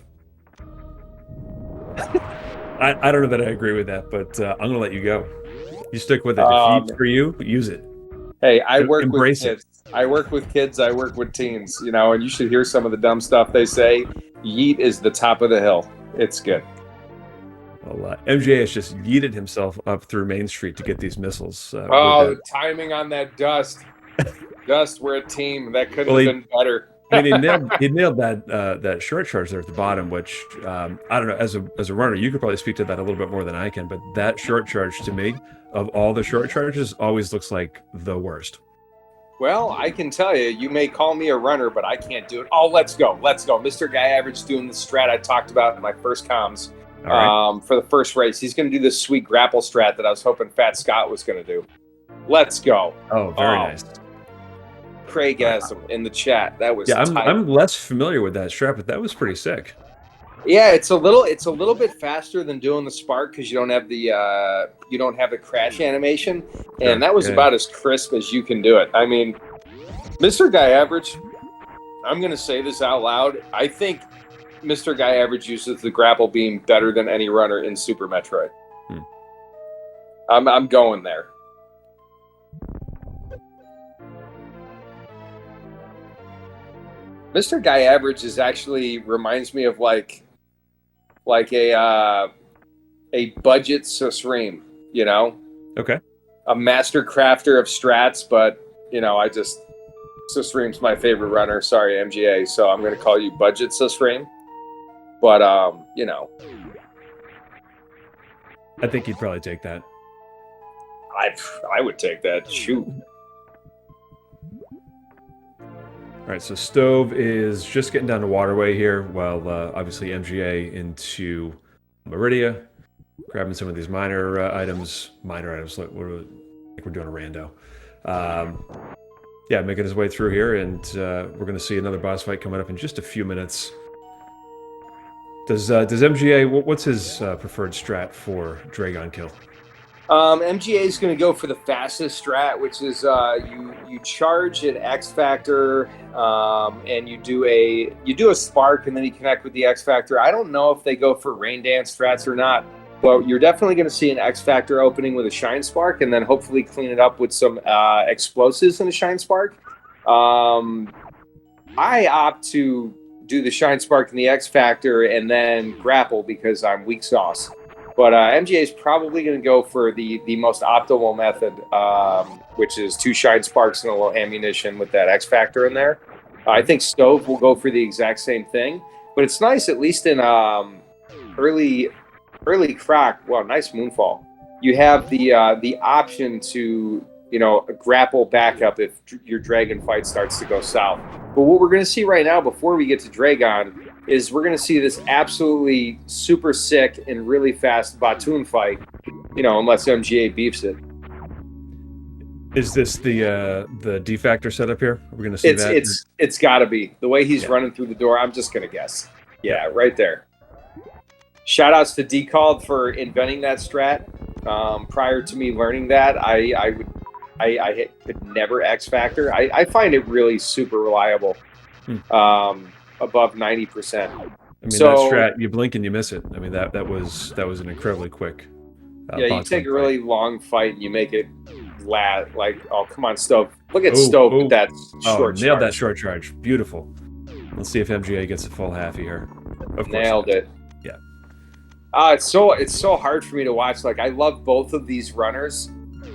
I don't know that I agree with that, but I'm going to let you go. You stick with it. If it's for you, use it. Hey, I work with kids. I work with kids. I work with teens. You know, and you should hear some of the dumb stuff they say. Yeet is the top of the hill. It's good. Well, MGA has just yeeted himself up through Main Street to get these missiles. Oh, the timing on that dust. Dust, we're a team. That couldn't have been better. I mean, he nailed that short charge there at the bottom, which I don't know. As a runner, you could probably speak to that a little bit more than I can. But that short charge, to me, of all the short charges, always looks like the worst. Well, I can tell you, you may call me a runner, but I can't do it. Oh, let's go. Mr. Guy Average doing the strat I talked about in my first comms for the first race. He's going to do this sweet grapple strat that I was hoping Fat Scott was going to do. Let's go. Oh, very nice. Craigasm in the chat. That was I'm less familiar with that strat, but that was pretty sick. Yeah, it's a little bit faster than doing the spark because you don't have the crash animation, and that was about as crisp as you can do it. I mean, Mr. Guy Average, I'm gonna say this out loud. I think Mr. Guy Average uses the grapple beam better than any runner in Super Metroid. I'm going there. Mr. Guy Average is actually reminds me of like a budget Susream, you know? Okay. A master crafter of strats, but you know, Susream's my favorite runner. Sorry, MGA. So I'm gonna call you budget Susream. But you know. I think he'd probably take that. I would take that. Shoot. All right, so Stove is just getting down to Waterway here, while obviously MGA into Meridia, grabbing some of these minor items. Like we're doing a rando. Yeah, making his way through here, and we're going to see another boss fight coming up in just a few minutes. Does MGA, what's his preferred strat for Dragon kill? MGA is going to go for the fastest strat, which is you charge an X Factor, and you do a spark, and then you connect with the X Factor. I don't know if they go for rain dance strats or not, but you're definitely going to see an X Factor opening with a shine spark, and then hopefully clean it up with some explosives in a shine spark. I opt to do the shine spark and the X Factor, and then grapple because I'm weak sauce. But MGA is probably going to go for the most optimal method, which is 2 shine sparks and a little ammunition with that X Factor in there. I think Stove will go for the exact same thing. But it's nice, at least in early Croc, well, nice Moonfall. You have the option to, you know, grapple backup if your Dragon fight starts to go south. But what we're going to see right now, before we get to Dragon, is we're going to see this absolutely super sick and really fast Batoon fight, you know, unless MGA beefs it. Is this the D-Factor setup here? Are we going to see that? It's got to be. The way he's running through the door, I'm just going to guess. Yeah, right there. Shout-outs to D-Called for inventing that strat. Prior to me learning that, I could never X-Factor. I find it really super reliable. Above 90%. I mean, so, that strat, you blink and you miss it. I mean, that was an incredibly quick. Yeah, you take a really long fight and you make it like, oh, come on, Stove. Look at Stove with that short charge. Nailed that short charge. Beautiful. Let's see if MGA gets a full halfy here. Of course. Nailed it. Yeah. It's so hard for me to watch. Like, I love both of these runners.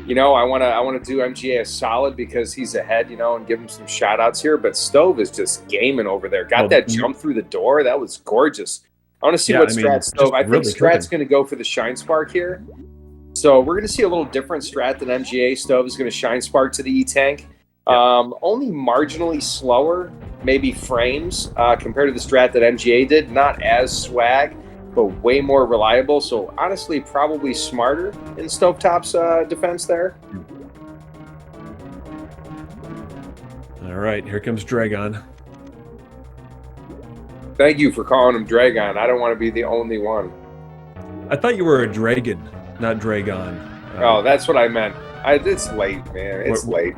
You know, I want to do MGA a solid because he's ahead, you know, and give him some shout outs here. But Stove is just gaming over there. Got that jump through the door. That was gorgeous. I want to see what strat Stove. I think strat's going to go for the shine spark here. So we're going to see a little different strat than MGA. Stove is going to shine spark to the E-Tank. Only marginally slower, maybe frames compared to the strat that MGA did. Not as swag, but way more reliable. So honestly, probably smarter in Stovetop's defense there. All right, here comes Dragon. Thank you for calling him Dragon. I don't want to be the only one. I thought you were a dragon, not Dragon. Oh, that's what I meant. It's late, man. It's late.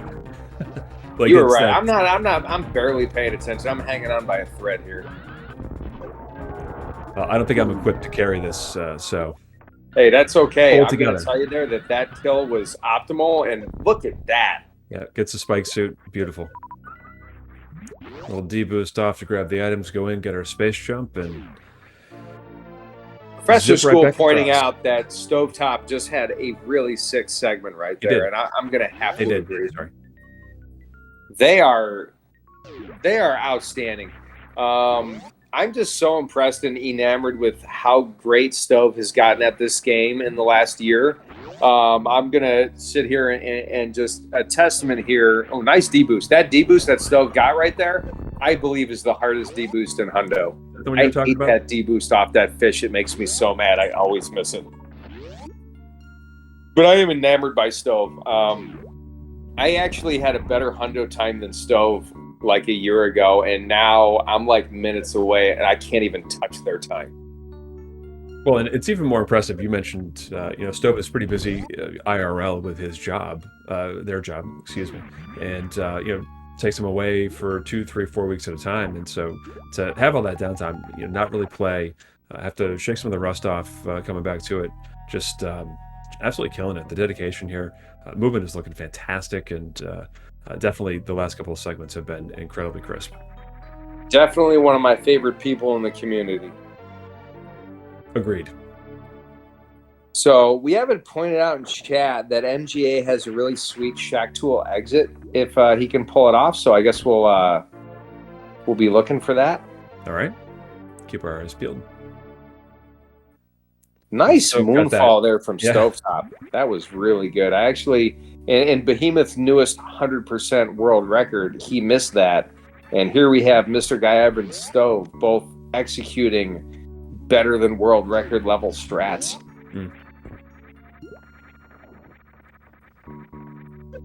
Like you were right. I'm barely paying attention. I'm hanging on by a thread here. I don't think I'm equipped to carry this, so. Hey, that's okay. I'm going to tell you there that kill was optimal, and look at that. Yeah, gets a spike suit. Beautiful. Little D-boost off to grab the items, go in, get our space jump, and Professor zip right School back pointing across. out that Stovetop just had a really sick segment right He there, did. and I'm going to have He to did. agree. Sorry. They are outstanding. I'm just so impressed and enamored with how great Stove has gotten at this game in the last year. I'm gonna sit here and just a testament here. Oh, nice D-boost. That D-boost that Stove got right there, I believe is the hardest D-boost in Hundo. The one you were I talking hate about? that D-boost off that fish. It makes me so mad. I always miss it. But I am enamored by Stove. I actually had a better Hundo time than Stove like a year ago, and now I'm like minutes away, and I can't even touch their time. Well, and it's even more impressive. You mentioned, Stove is pretty busy IRL with his job, their job, excuse me, and takes him away for 2, 3, 4 weeks at a time. And so to have all that downtime, not really play, have to shake some of the rust off coming back to it, just absolutely killing it. The dedication here, movement is looking fantastic, and definitely the last couple of segments have been incredibly crisp. Definitely one of my favorite people in the community. Agreed. So we haven't pointed out in chat that MGA has a really sweet Shack Tool exit if he can pull it off. So I guess we'll be looking for that. All right. Keep our eyes peeled. Nice Stove got that. moonfall there from Yeah. Stovetop. That was really good. I actually, in Behemoth's newest 100% world record, he missed that. And here we have MrGuyAverage and Stove both executing better than world record level strats.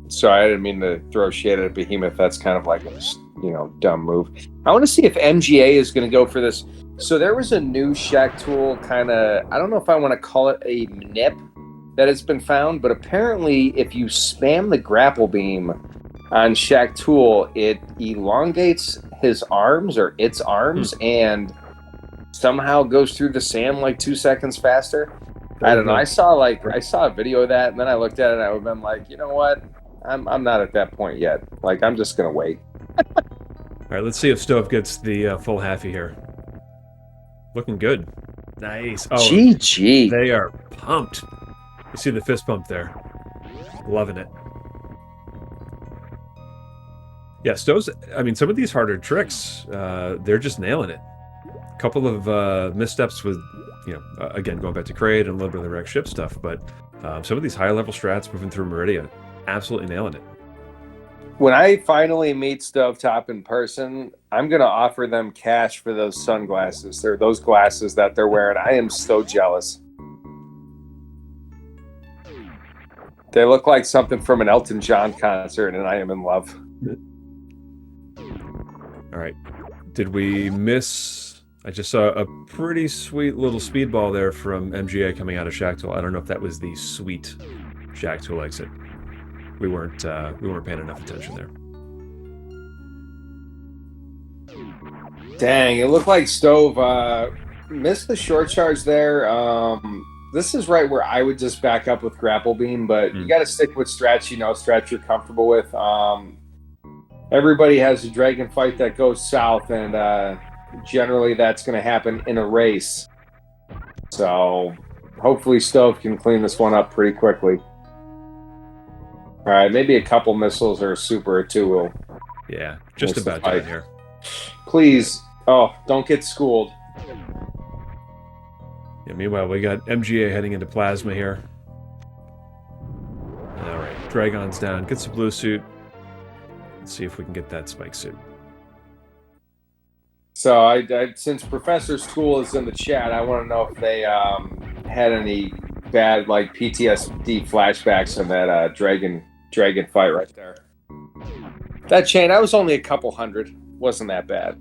Sorry, I didn't mean to throw shade at Behemoth. That's kind of like a dumb move. I want to see if MGA is going to go for this. So there was a new Shack Tool kind of, I don't know if I want to call it a nip that has been found, but apparently if you spam the grapple beam on Shack Tool, it elongates his arms or its arms and somehow goes through the sand like 2 seconds faster. I don't know. I saw a video of that, and then I looked at it and I would have been like, you know what? I'm not at that point yet. Like, I'm just gonna wait. All right, let's see if Stove gets the full halfie here. Looking good. Nice. Oh, GG. they are pumped. You see the fist pump there. Loving it. Yeah, Stove's, some of these harder tricks, they're just nailing it. A couple of missteps with, again, going back to Kraid and a little bit of the wreck ship stuff, but some of these higher level strats moving through Meridia, absolutely nailing it. When I finally meet Stovetop in person, I'm going to offer them cash for those sunglasses. They're those glasses that they're wearing. I am so jealous. They look like something from an Elton John concert, and I am in love. All right. Did we miss... I just saw a pretty sweet little speedball there from MGA coming out of Shack Tool. I don't know if that was the sweet Shack Tool exit. We weren't paying enough attention there. Dang, it looked like Stove missed the short charge there. This is right where I would just back up with grapple beam, but you got to stick with strats. Strats you're comfortable with. Everybody has a dragon fight that goes south, and generally that's going to happen in a race. So hopefully Stove can clean this one up pretty quickly. All right, maybe a couple missiles or a super or two will. Yeah, just about done here. Please. Oh, don't get schooled. Yeah, meanwhile, we got MGA heading into Plasma here. All right, Dragon's down. Gets the blue suit. Let's see if we can get that spike suit. So, I since Professor School is in the chat, I want to know if they had any bad PTSD flashbacks in that dragon fight right there. That chain, I was only a couple hundred. Wasn't that bad.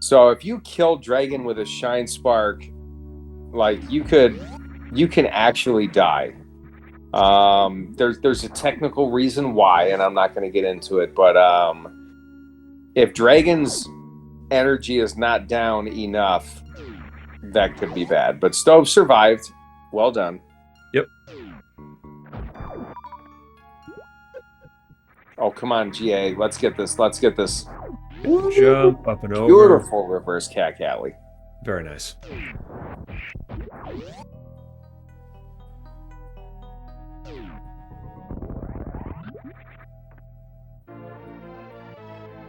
So if you kill Dragon with a Shine Spark, you can actually die. There's a technical reason why, and I'm not going to get into it, but if Dragon's energy is not down enough, that could be bad. But Stove survived. Well done. Yep. Oh, come on, GA. Let's get this. Let's get this. Jump up and over. Beautiful reverse cack alley. Very nice.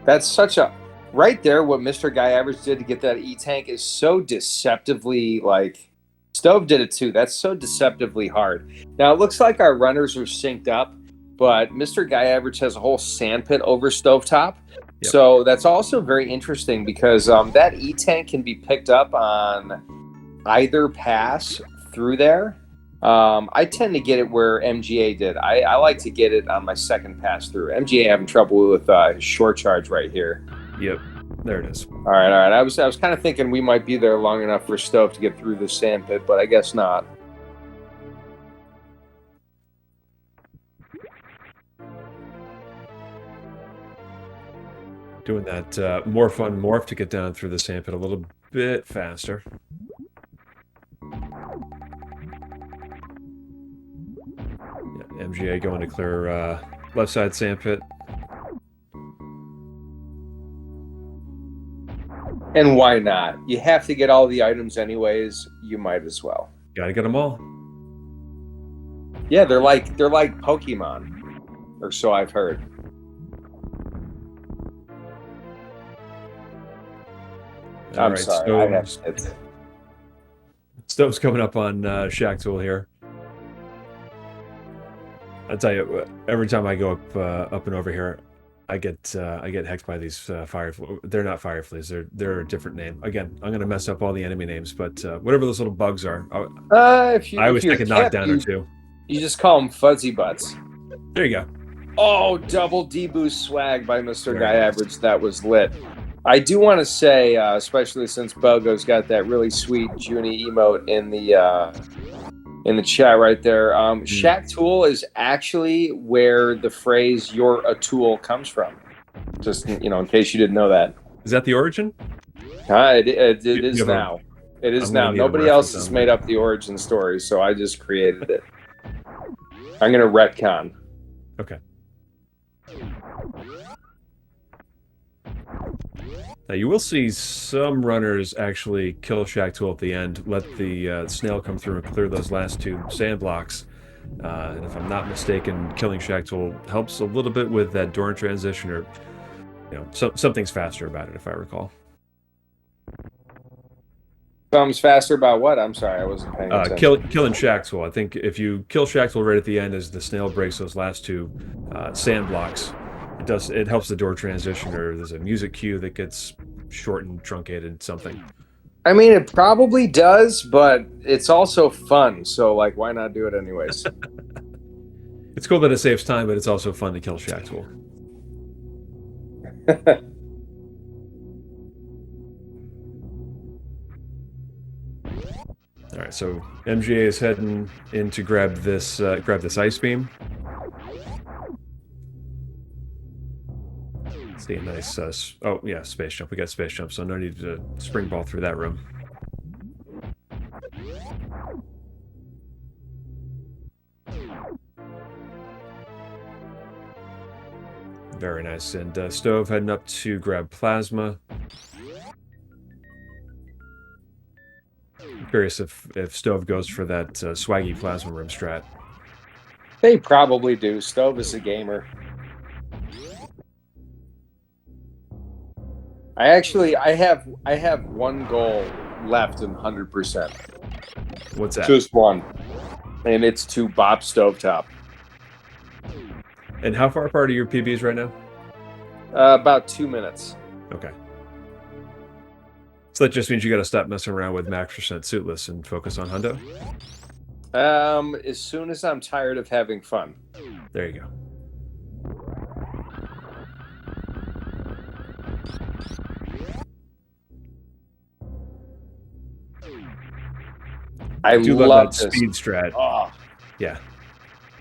That's such a... Right there, what Mr. Guy Average did to get that E-Tank is so deceptively, like... Stove did it too. That's so deceptively hard. Now, it looks like our runners are synced up, but Mr. Guy Average has a whole sandpit over Stovetop. Yep. So that's also very interesting because that E-Tank can be picked up on either pass through there. I tend to get it where MGA did. I like to get it on my second pass through. MGA having trouble with his short charge right here. Yep, there it is. All right. I was kind of thinking we might be there long enough for Stove to get through the sandpit, but I guess not. Doing that more fun morph to get down through the sandpit a little bit faster. Yeah, MGA going to clear left side sandpit. And why not? You have to get all the items anyways. You might as well. Gotta get them all. Yeah, they're like Pokemon, or so I've heard. I'm sorry. Stove's coming up on Shack Tool here. I tell you, every time I go up and over here, I get hecked by these fireflies. They're not fireflies. They're a different name. Again, I'm gonna mess up all the enemy names, but whatever those little bugs are, I always take a knockdown or two. You just call them fuzzy butts. There you go. Oh, double D-boost swag by Mr. Guy Average. That was lit. I do want to say, especially since Bogo's got that really sweet Junie emote in the chat right there. Shack Tool is actually where the phrase "you're a tool" comes from. Just in case you didn't know that. Is that the origin? It is now. It is now. Nobody else has made up the origin story, so I just created it. I'm gonna retcon. Okay. Now you will see some runners actually kill Shack Tool at the end, let the snail come through and clear those last two sand blocks. And if I'm not mistaken, killing Shack Tool helps a little bit with that door transition, or something's faster about it, if I recall. Something's faster about what? I'm sorry, I wasn't paying attention. Killing Shack Tool. I think if you kill Shack Tool right at the end as the snail breaks those last two sand blocks, it helps the door transition, or there's a music cue that gets shortened, truncated, something. I mean, it probably does, but it's also fun, so why not do it anyways? It's cool that it saves time, but it's also fun to kill Shack Tool. All right, so MGA is heading in to grab this ice beam. See a nice, oh yeah, space jump. We got space jump, so no need to spring ball through that room. Very nice. And Stove heading up to grab plasma. I'm curious if Stove goes for that swaggy plasma room strat. They probably do. Stove is a gamer. I have one goal left in 100%. What's that? Just one, and it's to bop Stovetop. And how far apart are your PBs right now? About 2 minutes. Okay. So that just means you got to stop messing around with max percent suitless and focus on hundo? As soon as I'm tired of having fun. There you go. I do love that speed strat. Oh. Yeah.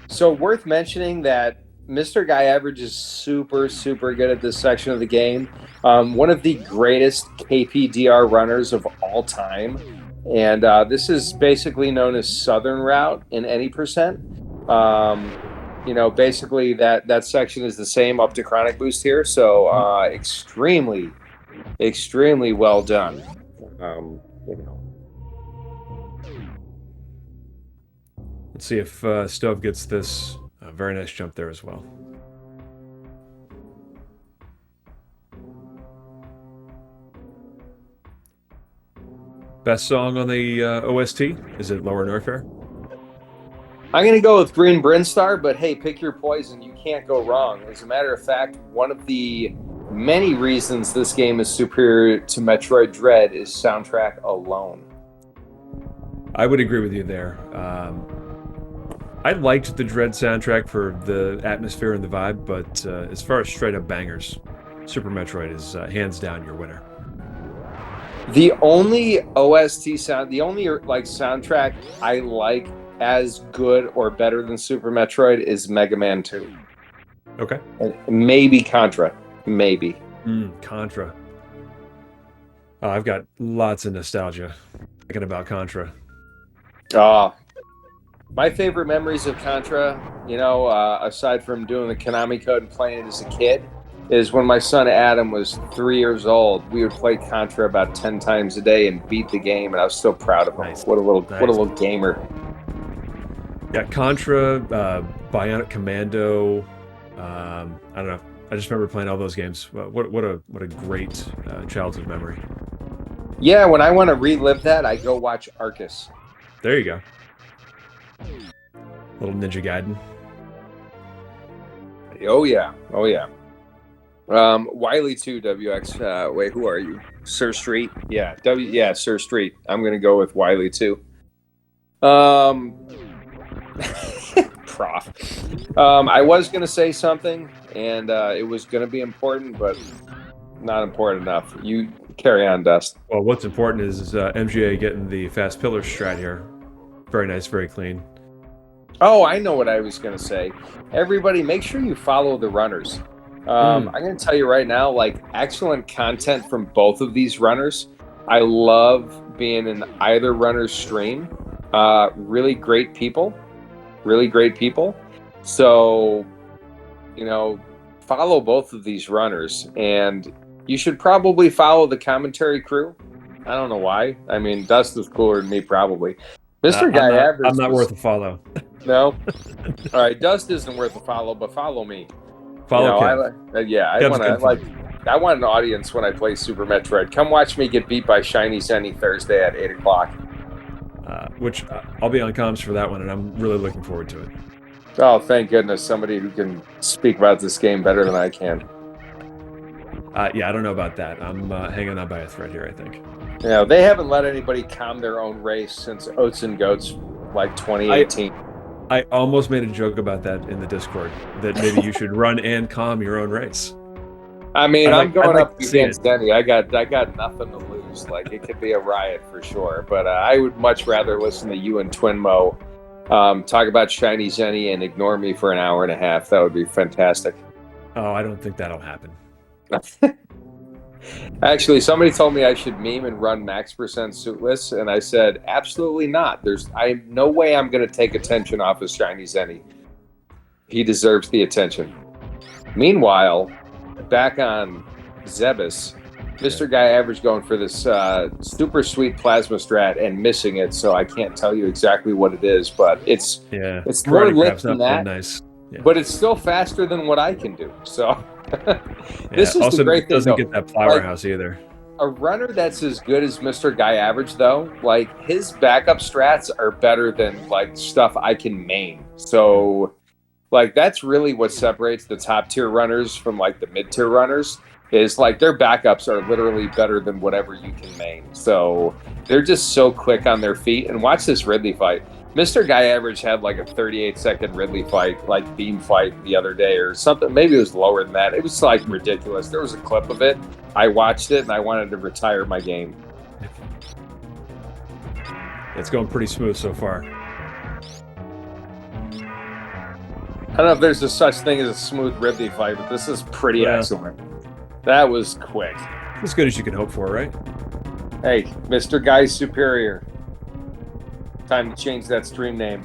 So worth mentioning that Mr. Guy Average is super, super good at this section of the game. One of the greatest KPDR runners of all time. And this is basically known as Southern Route in any percent. basically that section is the same up to Chronic Boost here. So extremely, extremely well done. Let's see if Stove gets this. Very nice jump there as well. Best song on the OST? Is it Lower Norfair? I'm going to go with Green Brinstar, but hey, pick your poison. You can't go wrong. As a matter of fact, one of the many reasons this game is superior to Metroid Dread is soundtrack alone. I would agree with you there. I liked the Dread soundtrack for the atmosphere and the vibe, but as far as straight up bangers, Super Metroid is hands down your winner. The only OST sound, the only soundtrack I like as good or better than Super Metroid is Mega Man 2. Okay. And maybe Contra. Maybe. Contra. Oh, I've got lots of nostalgia thinking about Contra. My favorite memories of Contra, aside from doing the Konami code and playing it as a kid, is when my son Adam was 3 years old. We would play Contra about 10 times a day and beat the game, and I was so proud of him. Nice. What a little gamer. Yeah, Contra, Bionic Commando. I don't know. I just remember playing all those games. What a great childhood memory. Yeah, when I want to relive that, I go watch Arcus. There you go. Little Ninja Gaiden. Oh yeah. Wiley 2 WX. Wait, who are you? Sir Street. Yeah, Sir Street. I'm gonna go with Wiley 2. Prof. I was gonna say something, and it was gonna be important, but not important enough. You carry on, Dust. Well, what's important is MGA getting the fast pillar strat here. Very nice, very clean. Oh, I know what I was going to say. Everybody, make sure you follow the runners. I'm going to tell you right now, excellent content from both of these runners. I love being in either runner's stream. Really great people. So, follow both of these runners. And you should probably follow the commentary crew. I don't know why. I mean, Dust is cooler than me, probably. MrGuyAverage. I'm not worth a follow. No? All right, Dust isn't worth a follow, but follow me. Follow Kev. I want an audience when I play Super Metroid. Come watch me get beat by Shiny Zenny Thursday at 8 o'clock. Which I'll be on comms for that one, and I'm really looking forward to it. Oh, thank goodness. Somebody who can speak about this game better than I can. Yeah, I don't know about that. I'm hanging on by a thread here, I think. They haven't let anybody calm their own race since Oats and Goats, 2018. I almost made a joke about that in the Discord, that maybe you should run and calm your own race. I mean, I'm going up against Denny. I got nothing to lose. It could be a riot for sure. But I would much rather listen to you and Twinmo talk about Shiny Zenny and ignore me for an hour and a half. That would be fantastic. Oh, I don't think that'll happen. Actually, somebody told me I should meme and run max percent suitless, and I said, absolutely not. There's no way I'm going to take attention off of Shiny Zenny. He deserves the attention. Meanwhile, back on Zebus, MrGuyAverage going for this super sweet plasma strat and missing it, so I can't tell you exactly what it is, but it's more lit than that. Nice. Yeah. But it's still faster than what I can do. So this is also the great thing. Doesn't get that powerhouse either. A runner that's as good as MrGuyAverage, though, his backup strats are better than stuff I can main. So that's really what separates the top tier runners from the mid tier runners. Is their backups are literally better than whatever you can main. So they're just so quick on their feet. And watch this Ridley fight. MrGuyAverage had a 38-second Ridley fight, beam fight the other day or something. Maybe it was lower than that. It was ridiculous. There was a clip of it. I watched it and I wanted to retire my game. It's going pretty smooth so far. I don't know if there's a such thing as a smooth Ridley fight, but this is pretty excellent. That was quick. As good as you can hope for, right? Hey, Mr. Guy's superior. Time to change that stream name.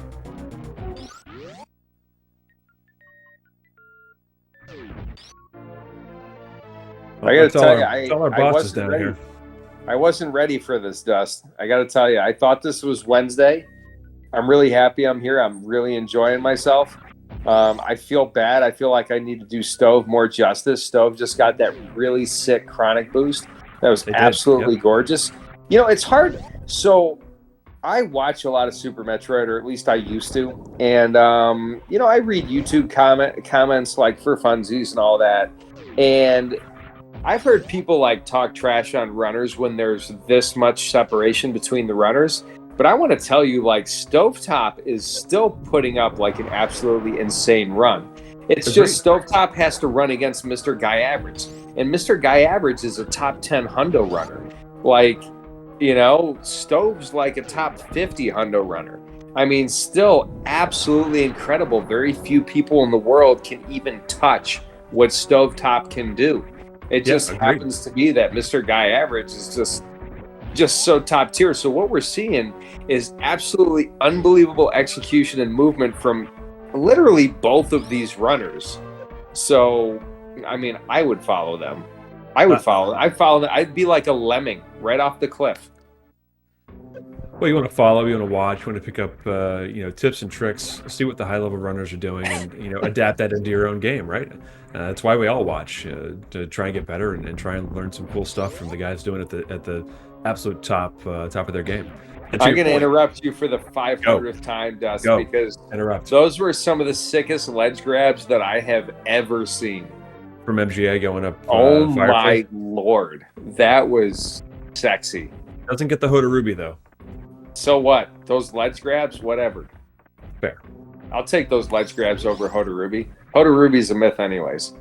Well, I got to that's all tell you, that's all our I bosses wasn't down ready. here. I wasn't ready for this, Dust. I got to tell you, I thought this was Wednesday. I'm really happy I'm here. I'm really enjoying myself. I feel bad. I feel like I need to do Stove more justice. Stove just got that really sick chronic boost. That was They did, absolutely yep. gorgeous. You know, it's hard. So I watch a lot of Super Metroid, or at least I used to. And, you know, I read YouTube comments like for funsies and all that. And I've heard people like talk trash on runners when there's this much separation between the runners. But I want to tell you, like, Stovetop is still putting up like an absolutely insane run. It's Agreed. just Stovetop has to run against MrGuyAverage. And MrGuyAverage is a top 10 hundo runner. Like, you know, Stove's like a top 50 hundo runner. I mean, still absolutely incredible. Very few people in the world can even touch what Stovetop can do. It just happens to be that MrGuyAverage is just so top tier. So what we're seeing is absolutely unbelievable execution and movement from literally both of these runners. So, I mean, I would follow them. I'd follow them. I'd be like a lemming right off the cliff. Well, you want to follow, you want to watch, you want to pick up, you know, tips and tricks, see what the high-level runners are doing, and you know, adapt that into your own game, right? That's why we all watch to try and get better and try and learn some cool stuff from the guys doing it at the absolute top of their game. I'm going to interrupt you for the 500th time, Dust, because those were some of the sickest ledge grabs that I have ever seen. From MGA going up. Oh my lord, that was sexy. Doesn't get the Hodarubi though. So what? Those ledge grabs, whatever. Fair. I'll take those ledge grabs over Hodarubi. Hodarubi's a myth, anyways.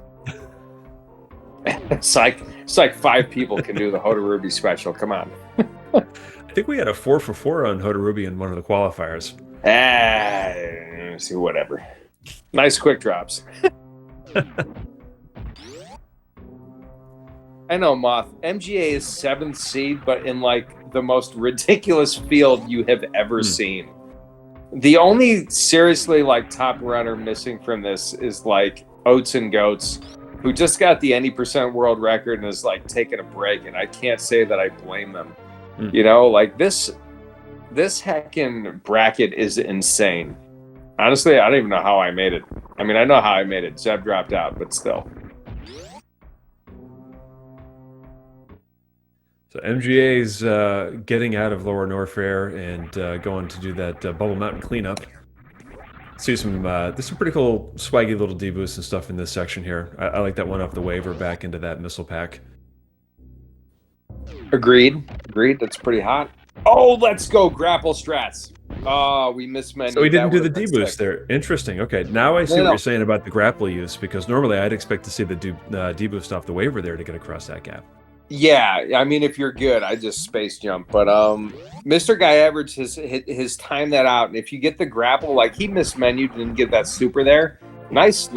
It's like 5 people can do the Hodarubi special. Come on. I think we had a 4 for 4 on Hodarubi in one of the qualifiers. See, whatever. Nice quick drops. I know, Moth. MGA is 7th seed, but in like the most ridiculous field you have ever seen. The only seriously like top runner missing from this is like Oats and Goats, who just got the any % world record and is like taking a break, and I can't say that I blame them. You know, like this heckin' bracket is insane. Honestly, I don't even know how I made it. I mean, I know how I made it. Zeb dropped out, but still. So MGA's getting out of Lower Norfair and going to do that Bubble Mountain cleanup. See some, there's some pretty cool swaggy little deboosts and stuff in this section here. I like that one off the waiver back into that missile pack. Agreed. That's pretty hot. Oh, let's go grapple strats. Oh, we mismentioned. So we didn't do the deboost there. Interesting. Okay, now I see what you're saying about the grapple use, because normally I'd expect to see the deboost off the waiver there to get across that gap. Yeah, I mean, if you're good, I just space jump. But MrGuyAverage has timed that out, and if you get the grapple, like he mismenued, didn't get that super there. Nice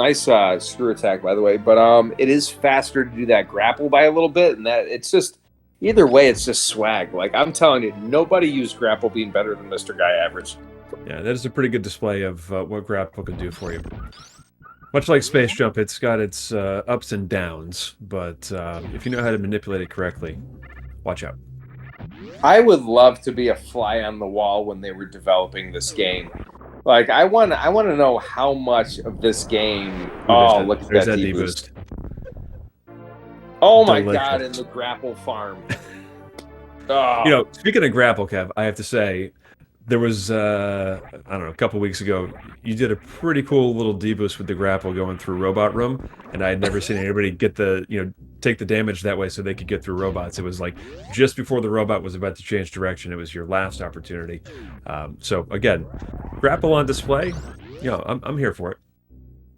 screw attack, by the way. But it is faster to do that grapple by a little bit, and that it's just either way, it's just swag. Like I'm telling you, nobody used grapple being better than MrGuyAverage. Yeah, that is a pretty good display of what grapple can do for you. Much like Space Jump, it's got its ups and downs, but if you know how to manipulate it correctly, watch out. I would love to be a fly on the wall when they were developing this game. Like, I want to know how much of this game. Oh, look at that deboost. Oh my god, in the grapple farm. Oh. You know, speaking of grapple, Kev, I have to say, there was, I don't know, a couple weeks ago, you did a pretty cool little deboost with the grapple going through Robot Room, and I had never seen anybody get take the damage that way so they could get through robots. It was like just before the robot was about to change direction. It was your last opportunity. So again, grapple on display, you know, I'm here for it.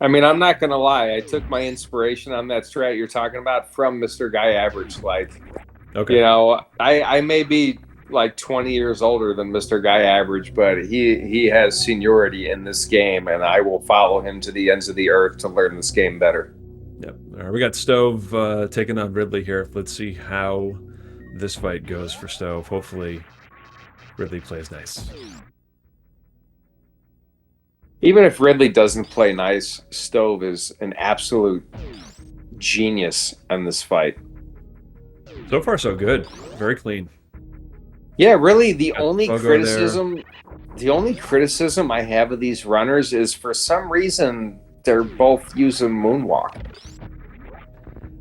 I mean, I'm not going to lie. I took my inspiration on that strat you're talking about from MrGuyAverage. Like, okay. You know, I may be like 20 years older than MrGuyAverage, but he has seniority in this game, and I will follow him to the ends of the earth to learn this game better. Yep. All right, we got Stove taking on Ridley here. Let's see how this fight goes for Stove. Hopefully, Ridley plays nice. Even if Ridley doesn't play nice, Stove is an absolute genius in this fight. So far, so good. Very clean. Yeah, really, Got logo there. the only criticism I have of these runners is for some reason they're both using moonwalk.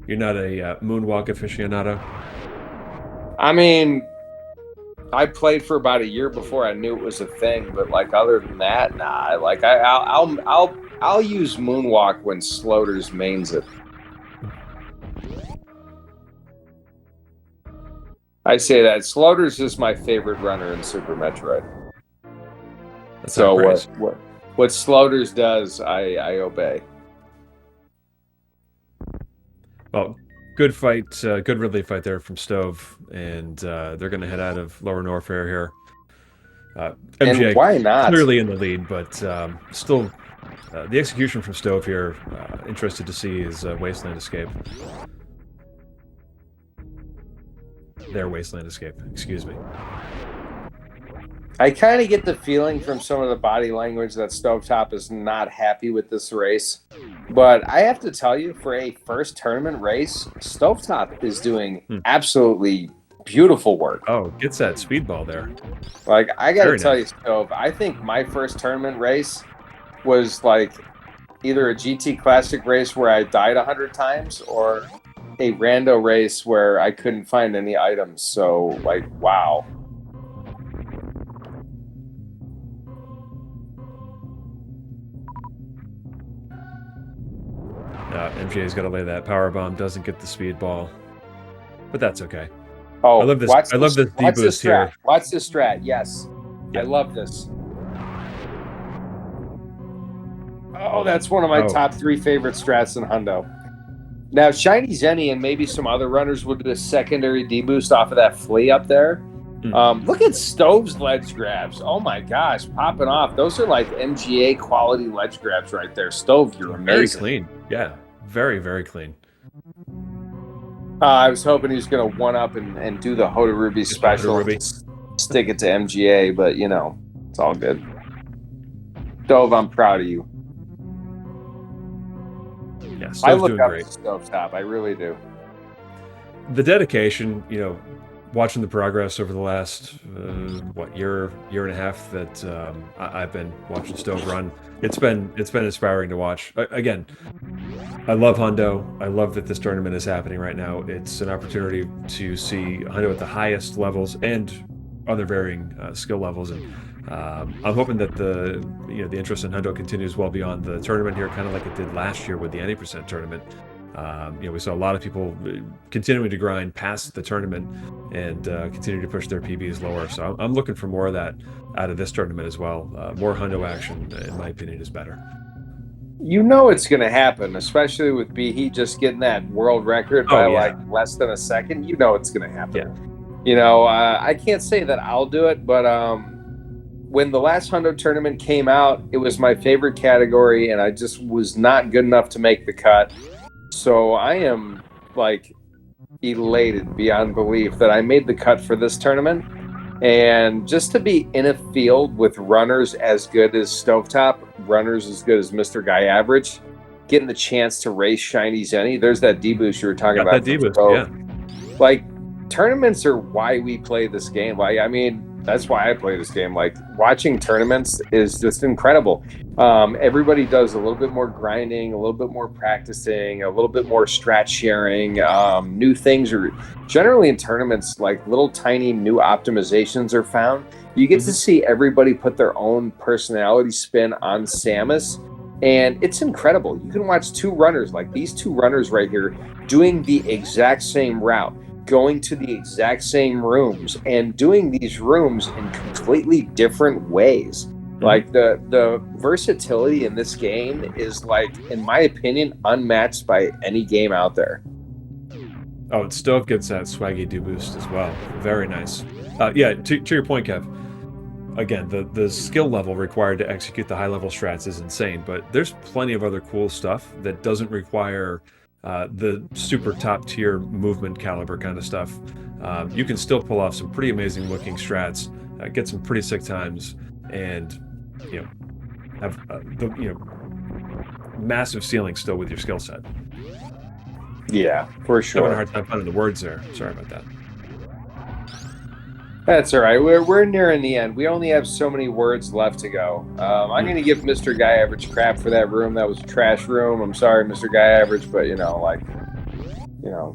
You're not a moonwalk aficionado? I mean, I played for about a year before I knew it was a thing, but like other than that, nah. Like I'll use moonwalk when Sloters mains it. I say that Sloters is my favorite runner in Super Metroid. That's So not praise. what Sloters does, I obey. Well, good fight, good ridley fight there from Stove, and they're going to head out of Lower Norfair here. MGA And why not? clearly in the lead, but still, the execution from Stove here, interested to see his Wasteland Escape. Their Wasteland Escape, excuse me. I kind of get the feeling from some of the body language that Stovetop is not happy with this race. But I have to tell you, for a first tournament race, Stovetop is doing absolutely beautiful work. Oh, gets that speedball there. Like, I got to Very tell nice. you, Stove, I think my first tournament race was like either a GT Classic race where I died 100 times or a rando race where I couldn't find any items. So, like, wow. MJ's got to lay that power bomb. Doesn't get the speedball, but that's okay. Oh, I love this. I love this watch D-boost here. Watch this strat. Yes. Yeah. I love this. Oh, that's one of my top 3 favorite strats in Hundo. Now, Shiny Zenny and maybe some other runners will do a secondary D-boost off of that flea up there. Look at Stove's ledge grabs. Oh my gosh, popping off. Those are like MGA quality ledge grabs right there. Stove, you're amazing. Very clean. Yeah, very, very clean. I was hoping he was going to one-up and do the Hoda Ruby special. Ruby. Stick it to MGA, but, you know, it's all good. Stove, I'm proud of you. Yeah, Stove's I look doing up great. to Stovetop. I really do. The dedication, you know, watching the progress over the last year and a half that I've been watching Stove run, it's been inspiring to watch. Again, I love Hundo. I love that this tournament is happening right now. It's an opportunity to see Hundo at the highest levels and other varying skill levels, and I'm hoping that the interest in Hundo continues well beyond the tournament here, kind of like it did last year with the 90% tournament. We saw a lot of people continuing to grind past the tournament and continue to push their PBs lower. So I'm looking for more of that out of this tournament as well. More Hundo action, in my opinion, is better. You know it's going to happen, especially with B-Heat just getting that world record by like less than a second. You know it's going to happen. Yeah. You know, I can't say that I'll do it, but when the last Hundo tournament came out, it was my favorite category, and I just was not good enough to make the cut. So I am like elated beyond belief that I made the cut for this tournament. And just to be in a field with runners as good as Stovetop, runners as good as MrGuyAverage, getting the chance to race Shiny Zenny, there's that D-boost you were talking about. That D-boost, yeah. Like, tournaments are why we play this game. Like, I mean, that's why I play this game. Like, watching tournaments is just incredible. Everybody does a little bit more grinding, a little bit more practicing, a little bit more strat sharing. New things are generally in tournaments, like little tiny new optimizations are found. You get to see everybody put their own personality spin on Samus, and it's incredible. You can watch 2 runners, like these 2 runners right here, doing the exact same route, going to the exact same rooms, and doing these rooms in completely different ways. Like the versatility in this game is, like, in my opinion, unmatched by any game out there. Oh, and Stove gets that swaggy D-boost as well. Very nice. Yeah, to your point, Kev. Again, the skill level required to execute the high-level strats is insane, but there's plenty of other cool stuff that doesn't require the super top-tier movement caliber kind of stuff. You can still pull off some pretty amazing-looking strats, get some pretty sick times, and have the massive ceiling still with your skill set. Yeah, for Having a sure. hard time finding the words there. Sorry about that. That's all right. We're nearing the end. We only have so many words left to go. I'm going to give Mr. Guy Average crap for that room. That was a trash room. I'm sorry, Mr. Guy Average, but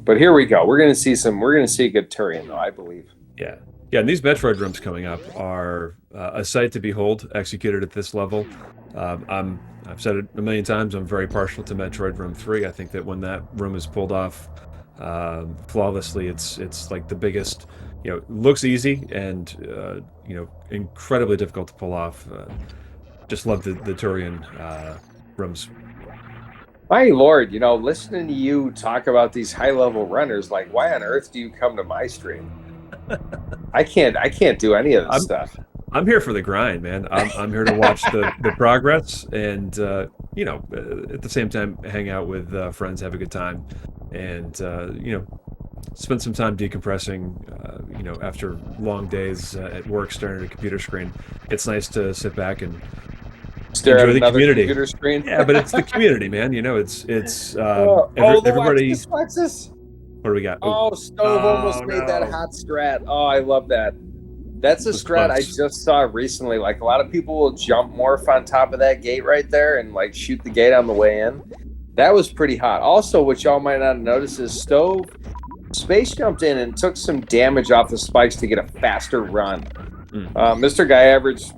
but here we go. We're going to see a good Turian though, I believe. Yeah. Yeah, and these Metroid rooms coming up are a sight to behold, executed at this level. I've said it a million times, I'm very partial to Metroid Room 3. I think that when that room is pulled off flawlessly, it's like the biggest, looks easy and, incredibly difficult to pull off. Just love the Turian rooms. My lord, listening to you talk about these high-level runners, like, why on earth do you come to my stream? I can't do any of this stuff. I'm here for the grind, man. I'm here to watch the progress and, at the same time, hang out with friends, have a good time, and, spend some time decompressing, after long days at work staring at a computer screen. It's nice to sit back and Stare enjoy at the another community. computer screen. Yeah, but it's the community, man. It's everybody. Watch this. What do we got? Oh, Stove almost made that hot strat. Oh, I love that. That's a strat I just saw recently. Like, a lot of people will jump morph on top of that gate right there and like shoot the gate on the way in. That was pretty hot. Also, what y'all might not notice is Stove space jumped in and took some damage off the spikes to get a faster run. Mr. Guy Average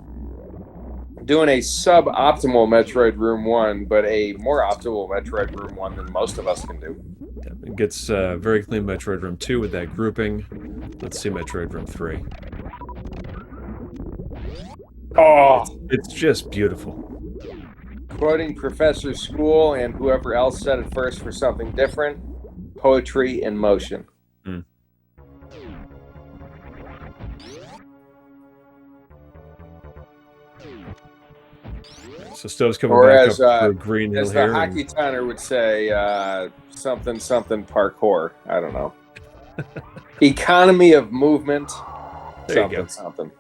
doing a suboptimal Metroid Room 1, but a more optimal Metroid Room 1 than most of us can do. It gets very clean Metroid Room 2 with that grouping. Let's see Metroid Room 3. Oh, it's just beautiful. Quoting Professor School and whoever else said it first for something different, poetry in motion. So Stove's coming back up for Green Hill here. As the hockey towner would say, something parkour. I don't know. Economy of movement. Something.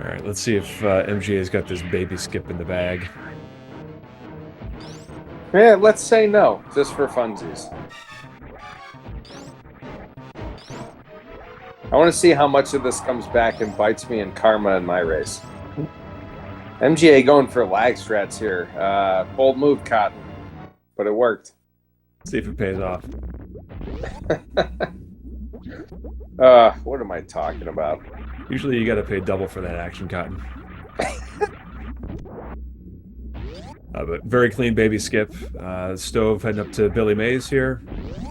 All right, let's see if MGA's got this baby skip in the bag. Yeah, let's say no, just for funsies. I want to see how much of this comes back and bites me in karma in my race. MGA going for lag strats here. Bold move, Cotton. But it worked. See if it pays off. What am I talking about? Usually you got to pay double for that action, Cotton. But very clean baby skip. Stove heading up to Billy Mays here.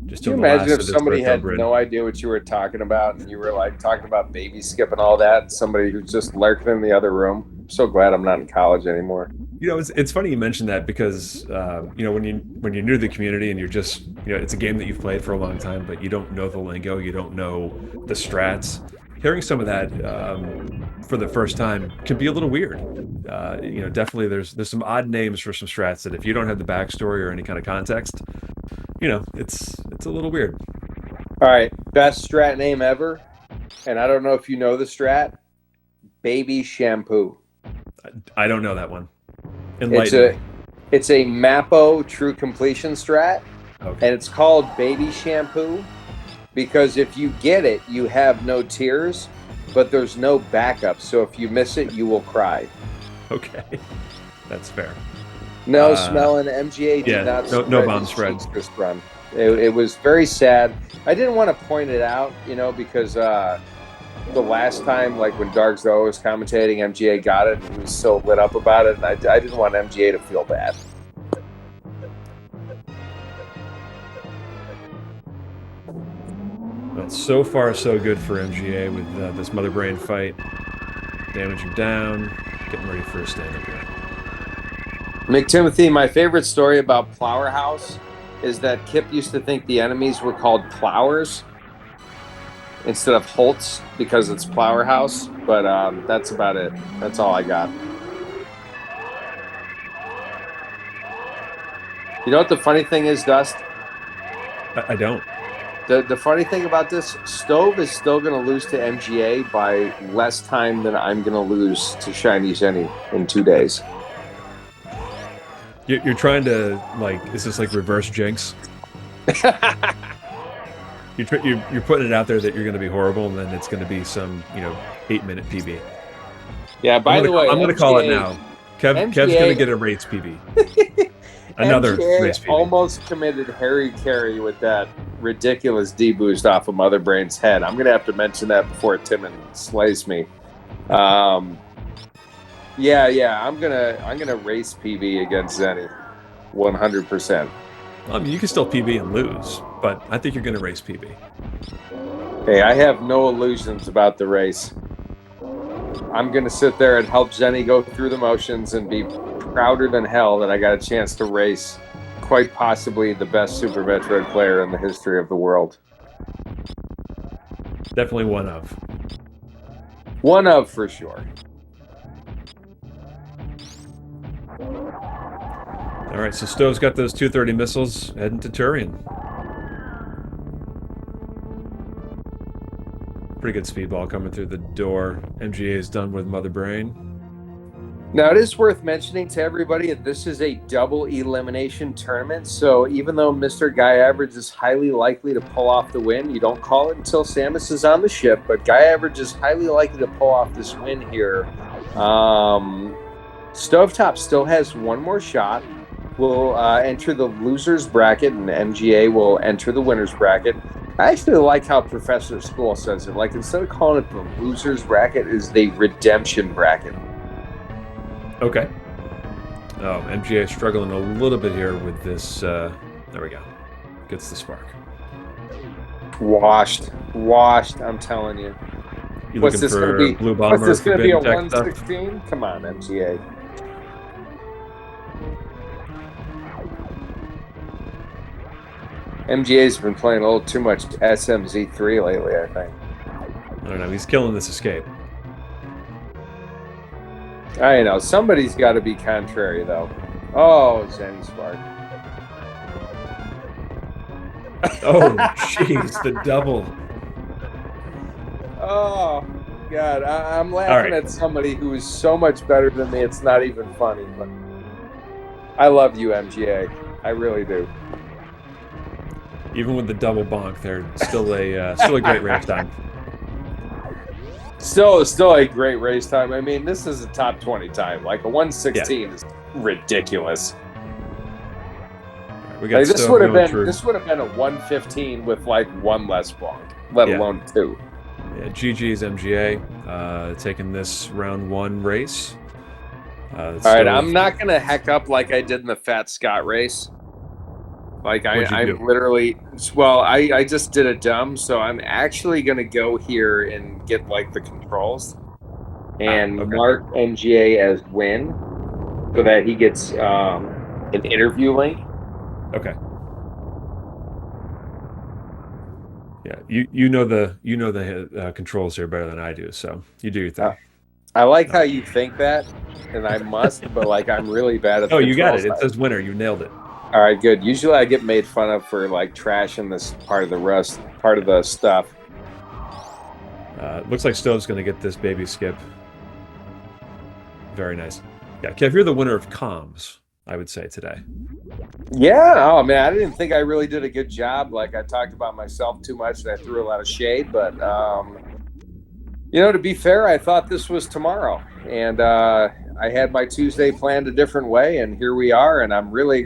Just Can you imagine if somebody had no idea what you were talking about and you were like talking about baby skip and all that? Somebody who's just lurking in the other room. I'm so glad I'm not in college anymore. It's funny you mentioned that because when you're new to the community and you're just it's a game that you've played for a long time, but you don't know the lingo, you don't know the strats. Hearing some of that for the first time can be a little weird. Definitely there's some odd names for some strats that if you don't have the backstory or any kind of context, it's a little weird. All right, best strat name ever, and I don't know if you know the strat. Baby shampoo. I don't know that one. It's a Mappo true completion strat, okay. And it's called baby shampoo because if you get it, you have no tears, but there's no backup. So if you miss it, you will cry. Okay, that's fair. No smelling. MGA did not. No bomb spread. This run. It was very sad. I didn't want to point it out, because the last time, like when Dark Zoe was commentating, MGA got it and he was so lit up about it, and I didn't want MGA to feel bad. Well, so far so good for MGA with this Mother Brain fight. Damaging down, getting ready for a stand-up here. McTimothy, my favorite story about Plower House is that Kip used to think the enemies were called Plowers instead of Holtz because it's Plower House, but that's about it. That's all I got. You know what the funny thing is, Dust? I don't. The funny thing about this, Stove is still going to lose to MGA by less time than I'm going to lose to Shiny Zenny in 2 days. You're trying to, like, is this like reverse jinx? You're putting it out there that you're going to be horrible, and then it's going to be some 8-minute PB. Yeah. By the way, I'm gonna call it now. Kev's gonna get a race PB. Another MGA race PB. almost committed Harry Carey with that ridiculous D boost off of Mother Brain's head. I'm gonna have to mention that before Timon slays me. Yeah. I'm gonna race PB against Zenny, 100%. I mean, you can still PB and lose, but I think you're gonna race PB. Hey, I have no illusions about the race. I'm going to sit there and help Zenny go through the motions and be prouder than hell that I got a chance to race quite possibly the best Super Metroid player in the history of the world. Definitely one of. One of, for sure. All right, so Stove's got those 230 missiles heading to Turian. Pretty good speedball coming through the door. MGA is done with Mother Brain. Now, it is worth mentioning to everybody that this is a double elimination tournament. So even though MrGuyAverage is highly likely to pull off the win, you don't call it until Samus is on the ship, but GuyAverage is highly likely to pull off this win here. Stovetop still has one more shot. We'll enter the loser's bracket, and MGA will enter the winner's bracket. I actually like how Professor School says it. Like, instead of calling it the loser's bracket, is the redemption bracket. Okay. Oh, MGA is struggling a little bit here with this. There we go. Gets the spark. Washed. I'm telling you. You What's looking this for going to be? Blue Bomber? What's this going to be? A Forbidden Tech 116? Come on, MGA. MGA's been playing a little too much SMZ3 lately, I think. I don't know. He's killing this escape. I know. Somebody's got to be contrary, though. Oh, Zenny Spark. Oh, jeez, the double. Oh, God. I'm laughing at somebody who is so much better than me. It's not even funny. But I love you, MGA. I really do. Even with the double bonk, they're still a great race time. Still a great race time. I mean, this is a top 20 time. Like, a 116 is ridiculous. We got like, this would have been a 115 with like one less bonk, let alone two. Yeah, GG's MGA taking this round one race. All right, I'm not gonna heck up like I did in the Fat Scott race. Like I'm literally, well, I just did a dumb, so I'm actually gonna go here and get like the controls and mark MGA as win, so that he gets an interview link. Okay. Yeah, you know the controls here better than I do, so you do your thing. I like how you think that, and I must, but like I'm really bad at. Oh, you got it. It says winner. You nailed it. All right, good. Usually I get made fun of for like trashing this part of the stuff. Looks like Stove's going to get this baby skip. Very nice. Yeah, Kev, you're the winner of comms, I would say, today. Yeah. Oh, man, I didn't think I really did a good job. Like, I talked about myself too much and I threw a lot of shade. But, to be fair, I thought this was tomorrow. And I had my Tuesday planned a different way. And here we are. And I'm really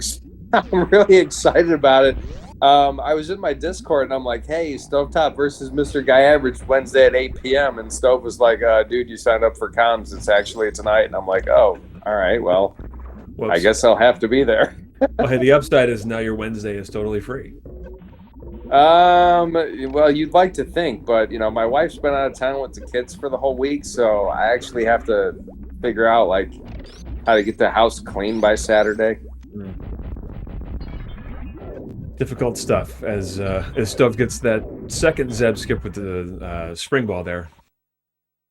excited about it. I was in my Discord and I'm like, hey, Stovetop versus MrGuyAverage Wednesday at 8 p.m. And Stove was like, dude, you signed up for comms. It's actually tonight. And I'm like, oh, all right, well, whoops. I guess I'll have to be there. Well, hey, the upside is now your Wednesday is totally free. Well, you'd like to think, but, my wife's been out of town with the kids for the whole week. So I actually have to figure out, like, how to get the house clean by Saturday. Difficult stuff as Stove gets that second Zeb skip with the spring ball there.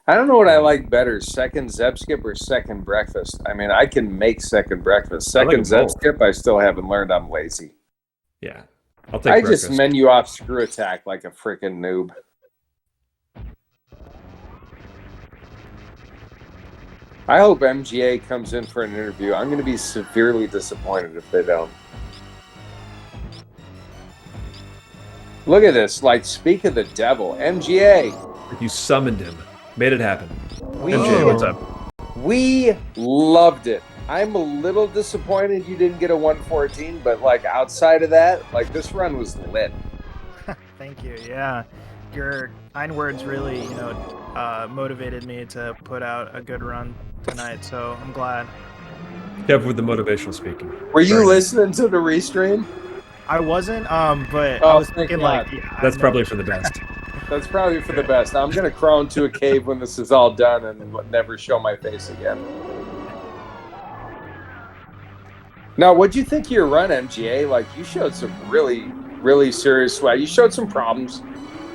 I don't know what I like better, second Zeb skip or second breakfast. I mean, I can make second breakfast. Second Zeb skip, I still haven't learned. I'm lazy. Yeah, I'll take breakfast. Just menu off screw attack like a freaking noob. I hope MGA comes in for an interview. I'm going to be severely disappointed if they don't. Look at this. Like, speak of the devil. MGA. You summoned him. Made it happen. We, MGA, what's up? We loved it. I'm a little disappointed you didn't get a 114, but like outside of that, like this run was lit. Thank you. Yeah, your kind words really, motivated me to put out a good run tonight. So I'm glad. Kev with the motivational speaking. Were you listening to the restream? I wasn't, but I was thinking like, yeah, that's probably for the best. That's probably for the best. I'm gonna crawl into a cave when this is all done and never show my face again. Now, what'd you think of your run, MGA? Like, you showed some really, really serious swag. You showed some problems.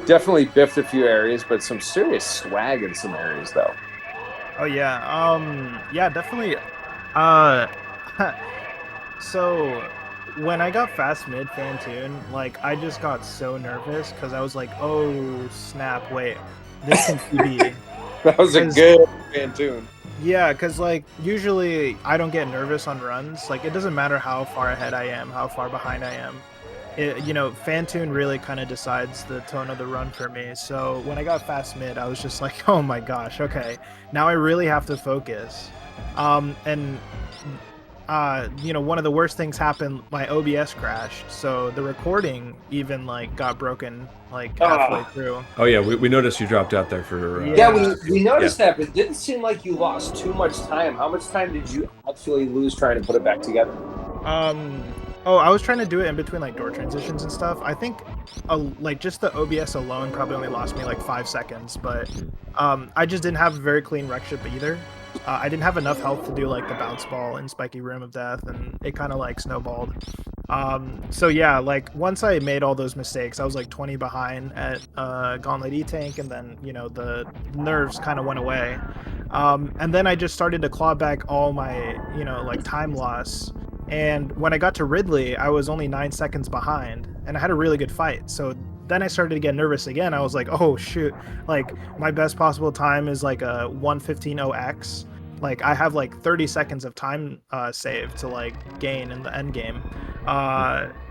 Definitely biffed a few areas, but some serious swag in some areas, though. Oh yeah, yeah, definitely. So when I got fast mid Fantoon, like I just got so nervous because I was like, oh snap, wait, this can PB. That was a good Fantoon. Yeah, because like usually I don't get nervous on runs. Like it doesn't matter how far ahead I am, how far behind I am. Fantoon really kind of decides the tone of the run for me. So when I got fast mid, I was just like, oh my gosh, okay, now I really have to focus. One of the worst things happened, my OBS crashed, so the recording even like got broken like halfway through. Oh yeah, we noticed you dropped out there for we noticed that, but it didn't seem like you lost too much time. How much time did you actually lose trying to put it back together? I was trying to do it in between like door transitions and stuff. I think like just the OBS alone probably only lost me like 5 seconds, but I just didn't have a very clean rec ship either. I didn't have enough health to do like the bounce ball and spiky room of death, and it kind of like snowballed. So yeah, like once I made all those mistakes, I was like 20 behind at Gauntlet E-Tank, and then the nerves kind of went away. And then I just started to claw back all my like time loss. And when I got to Ridley, I was only 9 seconds behind, and I had a really good fight. So then I started to get nervous again. I was like, oh shoot, like my best possible time is like a 1:15.0x. Like I have like 30 seconds of time saved to like gain in the end game.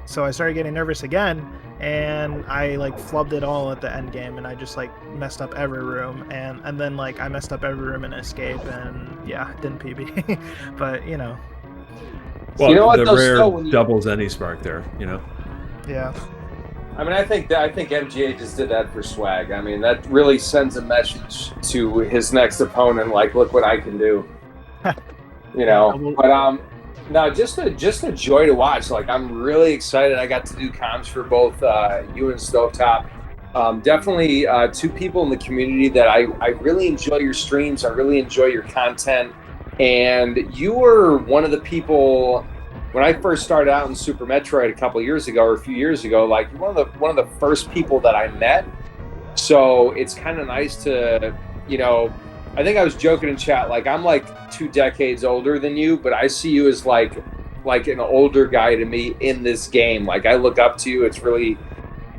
So I started getting nervous again, and I like flubbed it all at the end game, and I just like messed up every room, and then like I messed up every room in escape, and yeah, didn't PB. But well, you know what, the rare doubles any spark there, Yeah. I mean, I think MGA just did that for swag. I mean, that really sends a message to his next opponent, like, look what I can do. But no, just a joy to watch. Like, I'm really excited. I got to do comms for both you and Stovetop. Definitely two people in the community that I really enjoy your streams. I really enjoy your content. And you were one of the people when I first started out in Super Metroid a couple years ago or a few years ago. Like, you're one of the first people that I met. So it's kind of nice to, I think I was joking in chat, like I'm like 2 decades older than you, but I see you as like an older guy to me in this game. Like, I look up to you. It's really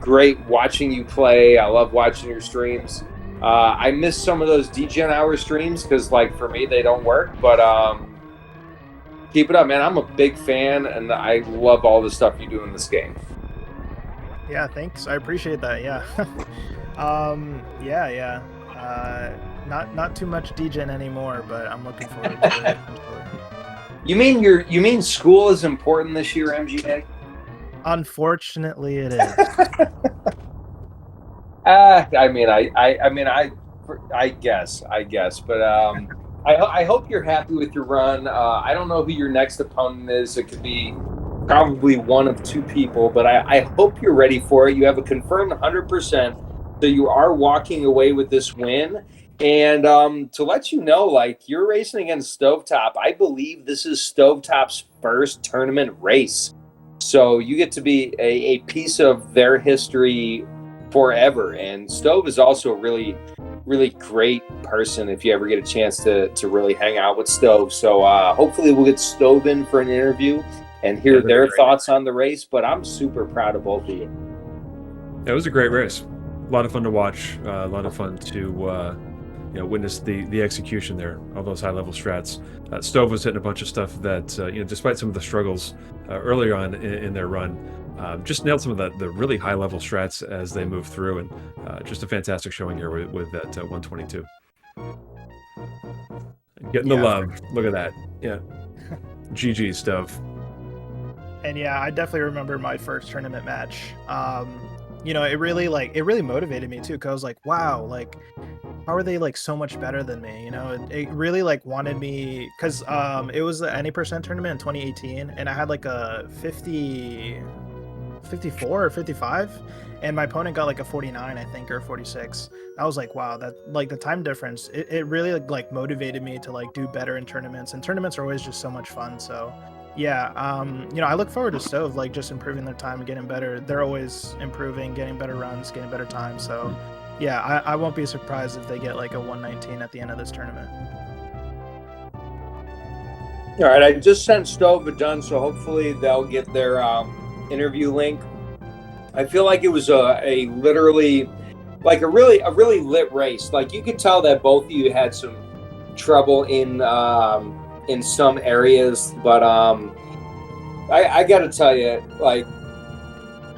great watching you play. I love watching your streams. I miss some of those DGen hour streams because, like, for me, they don't work. But keep it up, man. I'm a big fan, and I love all the stuff you do in this game. Yeah, thanks. I appreciate that. Yeah. Yeah. Not too much DGen anymore, but I'm looking forward to it. You mean school is important this year, MGA? Unfortunately, it is. I guess, but I hope you're happy with your run. I don't know who your next opponent is. It could be probably one of 2 people, but I hope you're ready for it. You have a confirmed 100%, so you are walking away with this win. And to let you know, like, you're racing against Stovetop. I believe this is Stovetop's first tournament race, so you get to be a piece of their history forever. And Stove is also a really, really great person if you ever get a chance to really hang out with Stove. So hopefully we'll get Stove in for an interview and hear their thoughts on the race. But I'm super proud of both of you. It was a great race. A lot of fun to watch. A lot of fun to witness the execution there, all those high level strats. Stove was hitting a bunch of stuff that despite some of the struggles earlier on in their run, just nailed some of the really high level strats as they move through, and just a fantastic showing here with that 122. Getting the love. Look at that. Yeah. GG, Stove. And yeah, I definitely remember my first tournament match. It really motivated me too, because I was like, wow, like, how are they like so much better than me? It really like wanted me, because it was the Any Percent tournament in 2018, and I had like a 54 or 55, and my opponent got like a 49, I think, or 46. I was like, wow, that like the time difference, it really like motivated me to like do better in tournaments, and tournaments are always just so much fun. So yeah, I look forward to Stove like just improving their time and getting better. They're always improving, getting better runs, getting better time. So yeah, I won't be surprised if they get like a 119 at the end of this tournament. All right, I just sent Stove a done, so hopefully they'll get their interview link. I feel like it was a really lit race. Like, you could tell that both of you had some trouble in some areas, but I gotta tell you, like,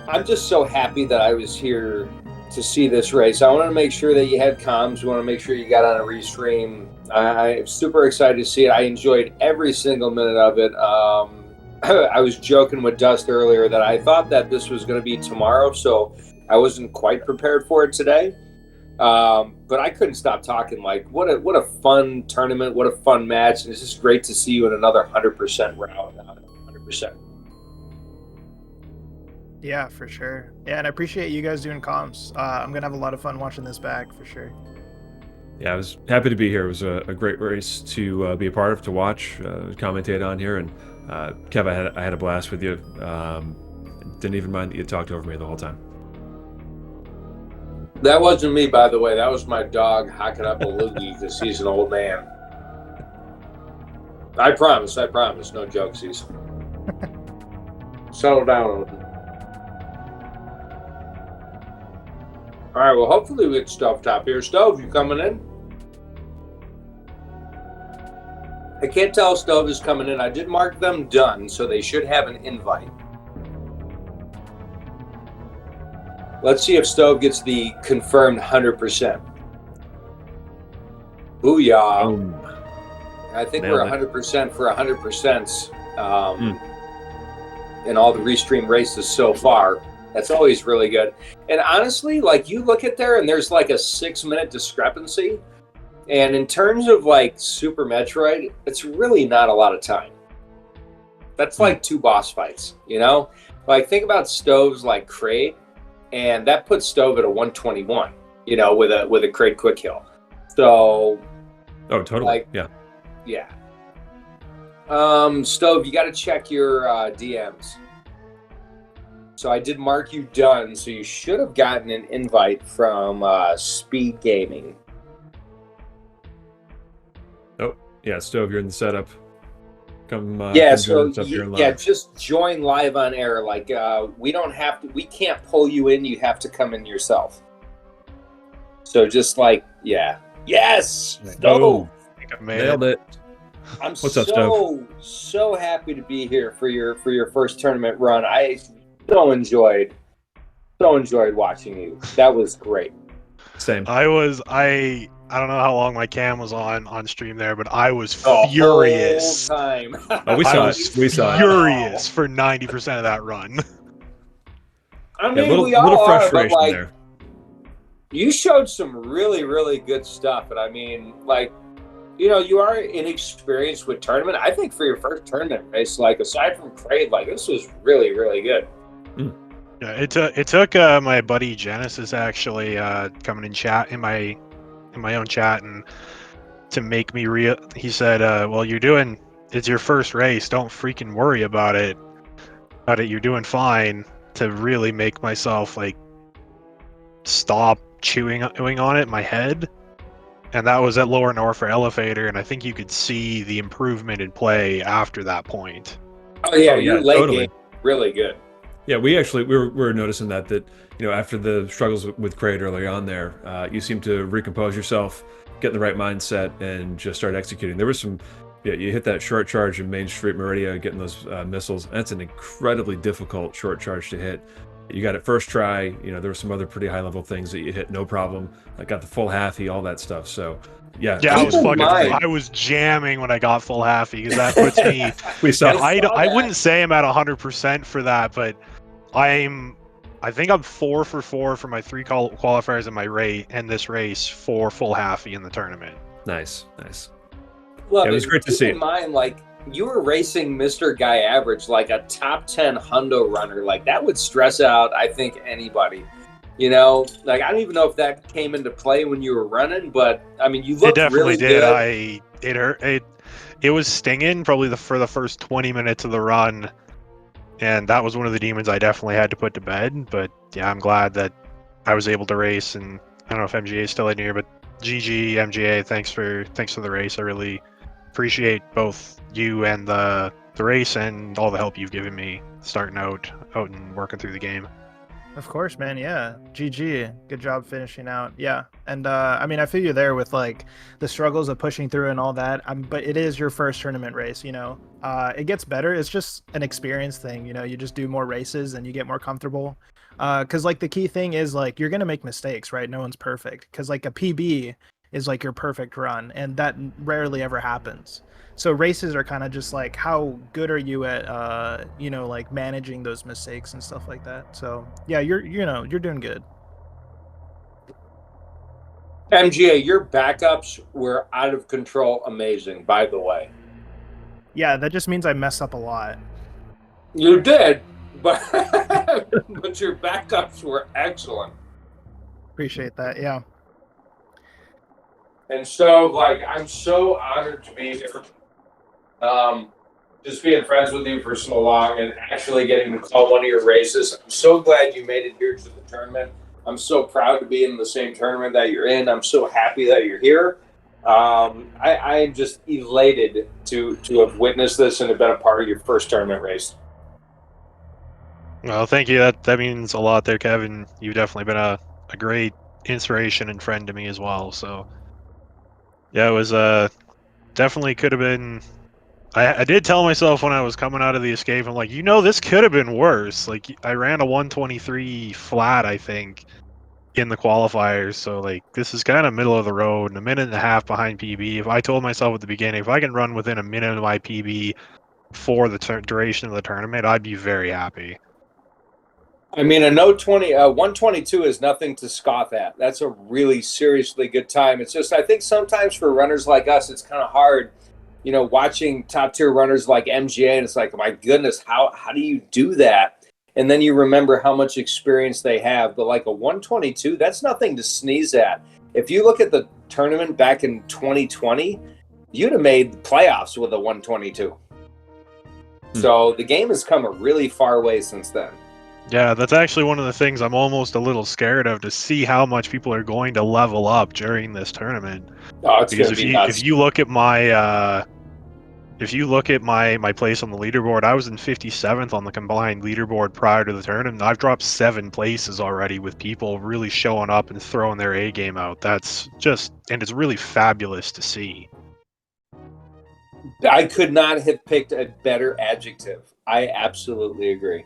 I'm just so happy that I was here to see this race. I want to make sure that you had comms. We want to make sure you got on a restream. I'm super excited to see it. I enjoyed every single minute of it. I was joking with Dust earlier that I thought that this was going to be tomorrow, so I wasn't quite prepared for it today. But I couldn't stop talking. Like, what a fun tournament, what a fun match, and it's just great to see you in another 100% round. 100%. Yeah, for sure. Yeah, and I appreciate you guys doing comms. I'm gonna have a lot of fun watching this back for sure. Yeah, I was happy to be here. It was a great race to be a part of, to watch, commentate on here, and Kev, I had a blast with you. Didn't even mind that you talked over me the whole time. That wasn't me, by the way. That was my dog hocking up a loogie because he's an old man. I promise, no jokesies. Settle down. All right, well, hopefully we get Stovetop here. Stove, you coming in? I can't tell if Stove is coming in. I did mark them done, so they should have an invite. Let's see if Stove gets the confirmed 100%. Booyah. I think we're 100% for 100% in all the restream races so far. That's always really good. And honestly, like, you look at there and there's like a 6-minute discrepancy. And in terms of like Super Metroid, it's really not a lot of time. That's like 2 boss fights, Like, think about Stove's like Kraid, and that puts Stove at a 121, with a Kraid quick kill. So, oh, totally, like, yeah. Stove, you got to check your DMs. So I did mark you done, so you should have gotten an invite from Speedgaming. Oh, yeah, Stove, you're in the setup. Come, just join live on air. Like, we can't pull you in. You have to come in yourself. So just like, yeah. Yes! Stove! Nailed it. I'm What's up, Stove? So happy to be here for your first tournament run. I so enjoyed watching you. That was great. Same. I don't know how long my cam was on stream there, but I was furious. The whole time. We saw it. Furious for 90% of that run. I mean, we all are, but like, there. You showed some really, really good stuff, and I mean, like, you are inexperienced with tournament. I think for your first tournament race, like, aside from Kraid, like, this was really, really good. Yeah, it took my buddy Genesis actually coming in chat in my own chat and to make me real. He said, "Well, it's your first race. Don't freaking worry about it. You're doing fine." To really make myself like stop chewing on it in my head, and that was at Lower North for Elevator, and I think you could see the improvement in play after that point. Oh yeah, your late game really good. Yeah, we were noticing that after the struggles with Kraid early on there, you seem to recompose yourself, get in the right mindset, and just start executing. There was some, yeah, you hit that short charge in Main Street Meridia, getting those missiles. That's an incredibly difficult short charge to hit. You got it first try. You know, there were some other pretty high level things that you hit no problem. I got the full halfy, all that stuff. So yeah, Yeah, Keep in mind- I was jamming when I got full halfy because that puts me. we saw. And I wouldn't say I'm at 100% for that, but I think I'm 4 for 4 for my 3 qualifiers in my race and this race for full halfy in the tournament. Nice, nice. Love Yeah, it was great to see Keep in it. mind, like, you were racing Mr. Guy Average, like a top 10 hundo runner. Like, that would stress out, I think, anybody. You know, like, I don't even know if that came into play when you were running, but I mean, you looked It definitely really did. good. It hurt. It was stinging probably for the first 20 minutes of the run, and that was one of the demons I definitely had to put to bed. But yeah, I'm glad that I was able to race, and I don't know if MGA is still in here, but GG MGA, thanks for the race. I really appreciate both you and the race and all the help you've given me starting out and working through the game. Of course, man. Yeah. GG. Good job finishing out. Yeah. And I mean, I feel you there with like the struggles of pushing through and all that. But it is your first tournament race, you know. It gets better. It's just an experience thing, you know. You just do more races and you get more comfortable. Because like the key thing is like you're gonna make mistakes, right? No one's perfect. Because like a PB is like your perfect run, and that rarely ever happens. So races are kind of just like how good are you at you know, like managing those mistakes and stuff like that. So yeah, you're doing good. MGA, your backups were out of control amazing, by the way. Yeah, that just means I mess up a lot. You did, but but your backups were excellent. Appreciate that. Yeah. And so, like, I'm so honored to be here. Just being friends with you for so long and actually getting to call one of your races. I'm so glad you made it here to the tournament. I'm so proud to be in the same tournament that you're in. I'm so happy that you're here. I am just elated to have witnessed this and have been a part of your first tournament race. Well, thank you. That means a lot there, Kevin. You've definitely been a great inspiration and friend to me as well. So yeah, it was definitely could have been. I did tell myself when I was coming out of the escape, I'm like, you know, this could have been worse. Like, I ran a 123 flat, I think, in the qualifiers. So, like, this is kind of middle of the road and a minute and a half behind PB. If I told myself at the beginning, if I can run within a minute of my PB for the duration of the tournament, I'd be very happy. I mean, a 122 is nothing to scoff at. That's a really seriously good time. It's just, I think sometimes for runners like us, it's kind of hard, you know, watching top tier runners like MGA, and it's like, my goodness, how do you do that? And then you remember how much experience they have. But like a 122, that's nothing to sneeze at. If you look at the tournament back in 2020, you'd have made the playoffs with a 122. So the game has come a really far way since then. Yeah, that's actually one of the things I'm almost a little scared of, to see how much people are going to level up during this tournament. Oh, it's Because going to be nuts. if you look at my my place on the leaderboard, I was in 57th on the combined leaderboard prior to the tournament. I've dropped 7 places already with people really showing up and throwing their A game out. That's just, and it's really fabulous to see. I could not have picked a better adjective. I absolutely agree.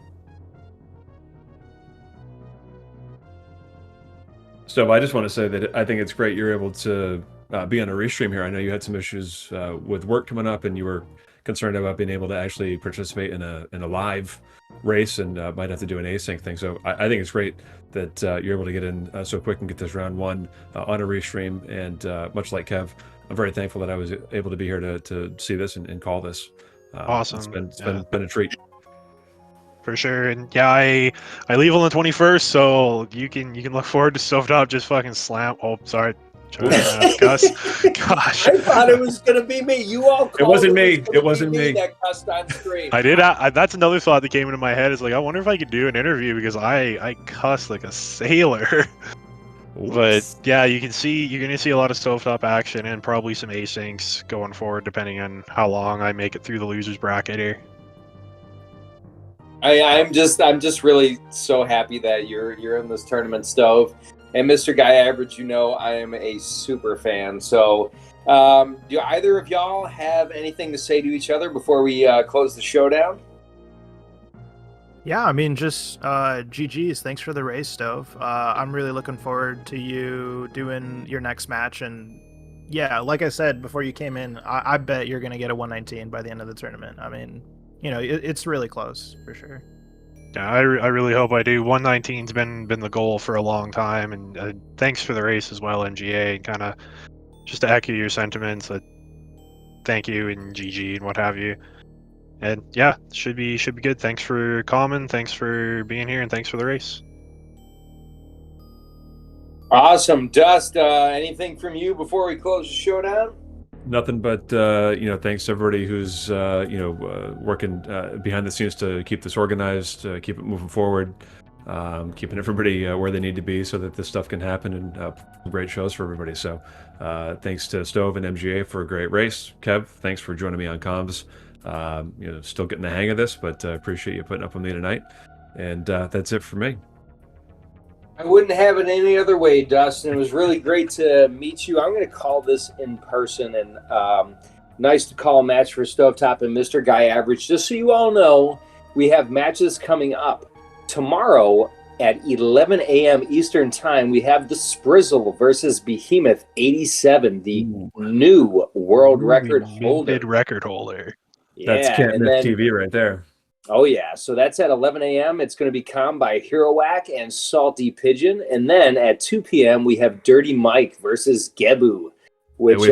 So I just want to say that I think it's great you're able to be on a restream here. I know you had some issues with work coming up, and you were concerned about being able to actually participate in a live race, and might have to do an async thing. So I think it's great that you're able to get in so quick and get this round 1 on a restream. And much like Kev, I'm very thankful that I was able to be here to see this and call this. Awesome. It's been a treat. For sure. And yeah, I leave on the 21st, so you can look forward to Stovetop just fucking slam. Oh, sorry. Gus. Gosh. I thought it was going to be me. You all called It wasn't me. gonna It wasn't be me. That cussed on screen. I did. That's another thought that came into my head. Is like, I wonder if I could do an interview, because I cuss like a sailor. But yeah, you're gonna see a lot of Stovetop action and probably some asyncs going forward, depending on how long I make it through the losers bracket here. I'm just really so happy that you're in this tournament, Stove. And Mr. Guy Average, you know I am a super fan. So do either of y'all have anything to say to each other before we close the show down? Yeah, I mean, just GG's. Thanks for the race, Stove. I'm really looking forward to you doing your next match. And yeah, like I said before you came in, I bet you're going to get a 119 by the end of the tournament. I mean, you know, it's really close for sure. Yeah, I really hope I do. 119's been the goal for a long time, and thanks for the race as well, MGA. And kind of just to echo your sentiments, thank you and GG and what have you. And yeah, should be good. Thanks for coming. Thanks for being here, and thanks for the race. Awesome. Dust, anything from you before we close the show down? Nothing but thanks to everybody who's working behind the scenes to keep this organized, keep it moving forward, keeping everybody where they need to be so that this stuff can happen, and great shows for everybody. So thanks to Stove and MGA for a great race. Kev, thanks for joining me on comms. Still getting the hang of this, but appreciate you putting up with me tonight. And that's it for me. I wouldn't have it any other way, Dustin. It was really great to meet you. I'm going to call this in person, and nice to call a match for Stovetop and Mr. Guy Average. Just so you all know, we have matches coming up. Tomorrow at 11 a.m. Eastern Time, we have the Sprizzle versus Behemoth 87, the new world record holder. Record holder. That's Yeah, Can't and Miss then, TV right there. oh, yeah. So that's at 11 a.m. It's going to be calmed by Herowack and Salty Pigeon. And then at 2 p.m., we have Dirty Mike versus Gebu, which,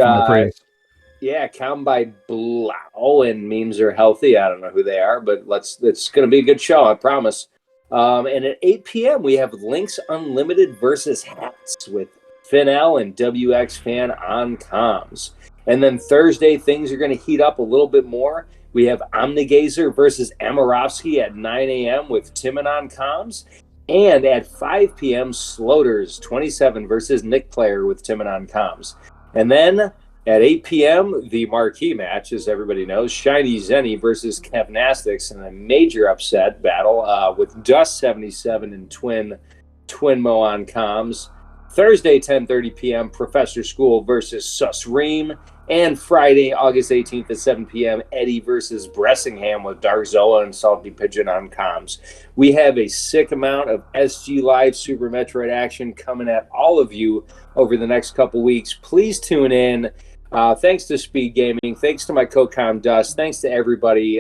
calmed by Blau, and memes are healthy. I don't know who they are, but it's going to be a good show, I promise. And at 8 p.m., we have Links Unlimited versus Hats with Finel and WX Fan on comms. And then Thursday, things are going to heat up a little bit more. We have Omnigazer versus Amorovsky at 9 a.m. with Timon on comms. And at 5 p.m., Sloters 27 versus Nick Player with Timon on comms. And then at 8 p.m., the marquee match, as everybody knows, Shiny Zenny versus Kevnastics in a major upset battle with Dust 77 and Twinmo on comms. Thursday, 10:30 p.m., Professor School versus Sus Ream. And Friday, August 18th at 7 p.m., Eddie versus Bressingham with Darzola and Salty Pigeon on comms. We have a sick amount of SGLIVE Super Metroid action coming at all of you over the next couple weeks. Please tune in. Thanks to Speedgaming. Thanks to my co-com Dust. Thanks to everybody.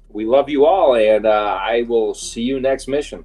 We love you all, and I will see you next mission.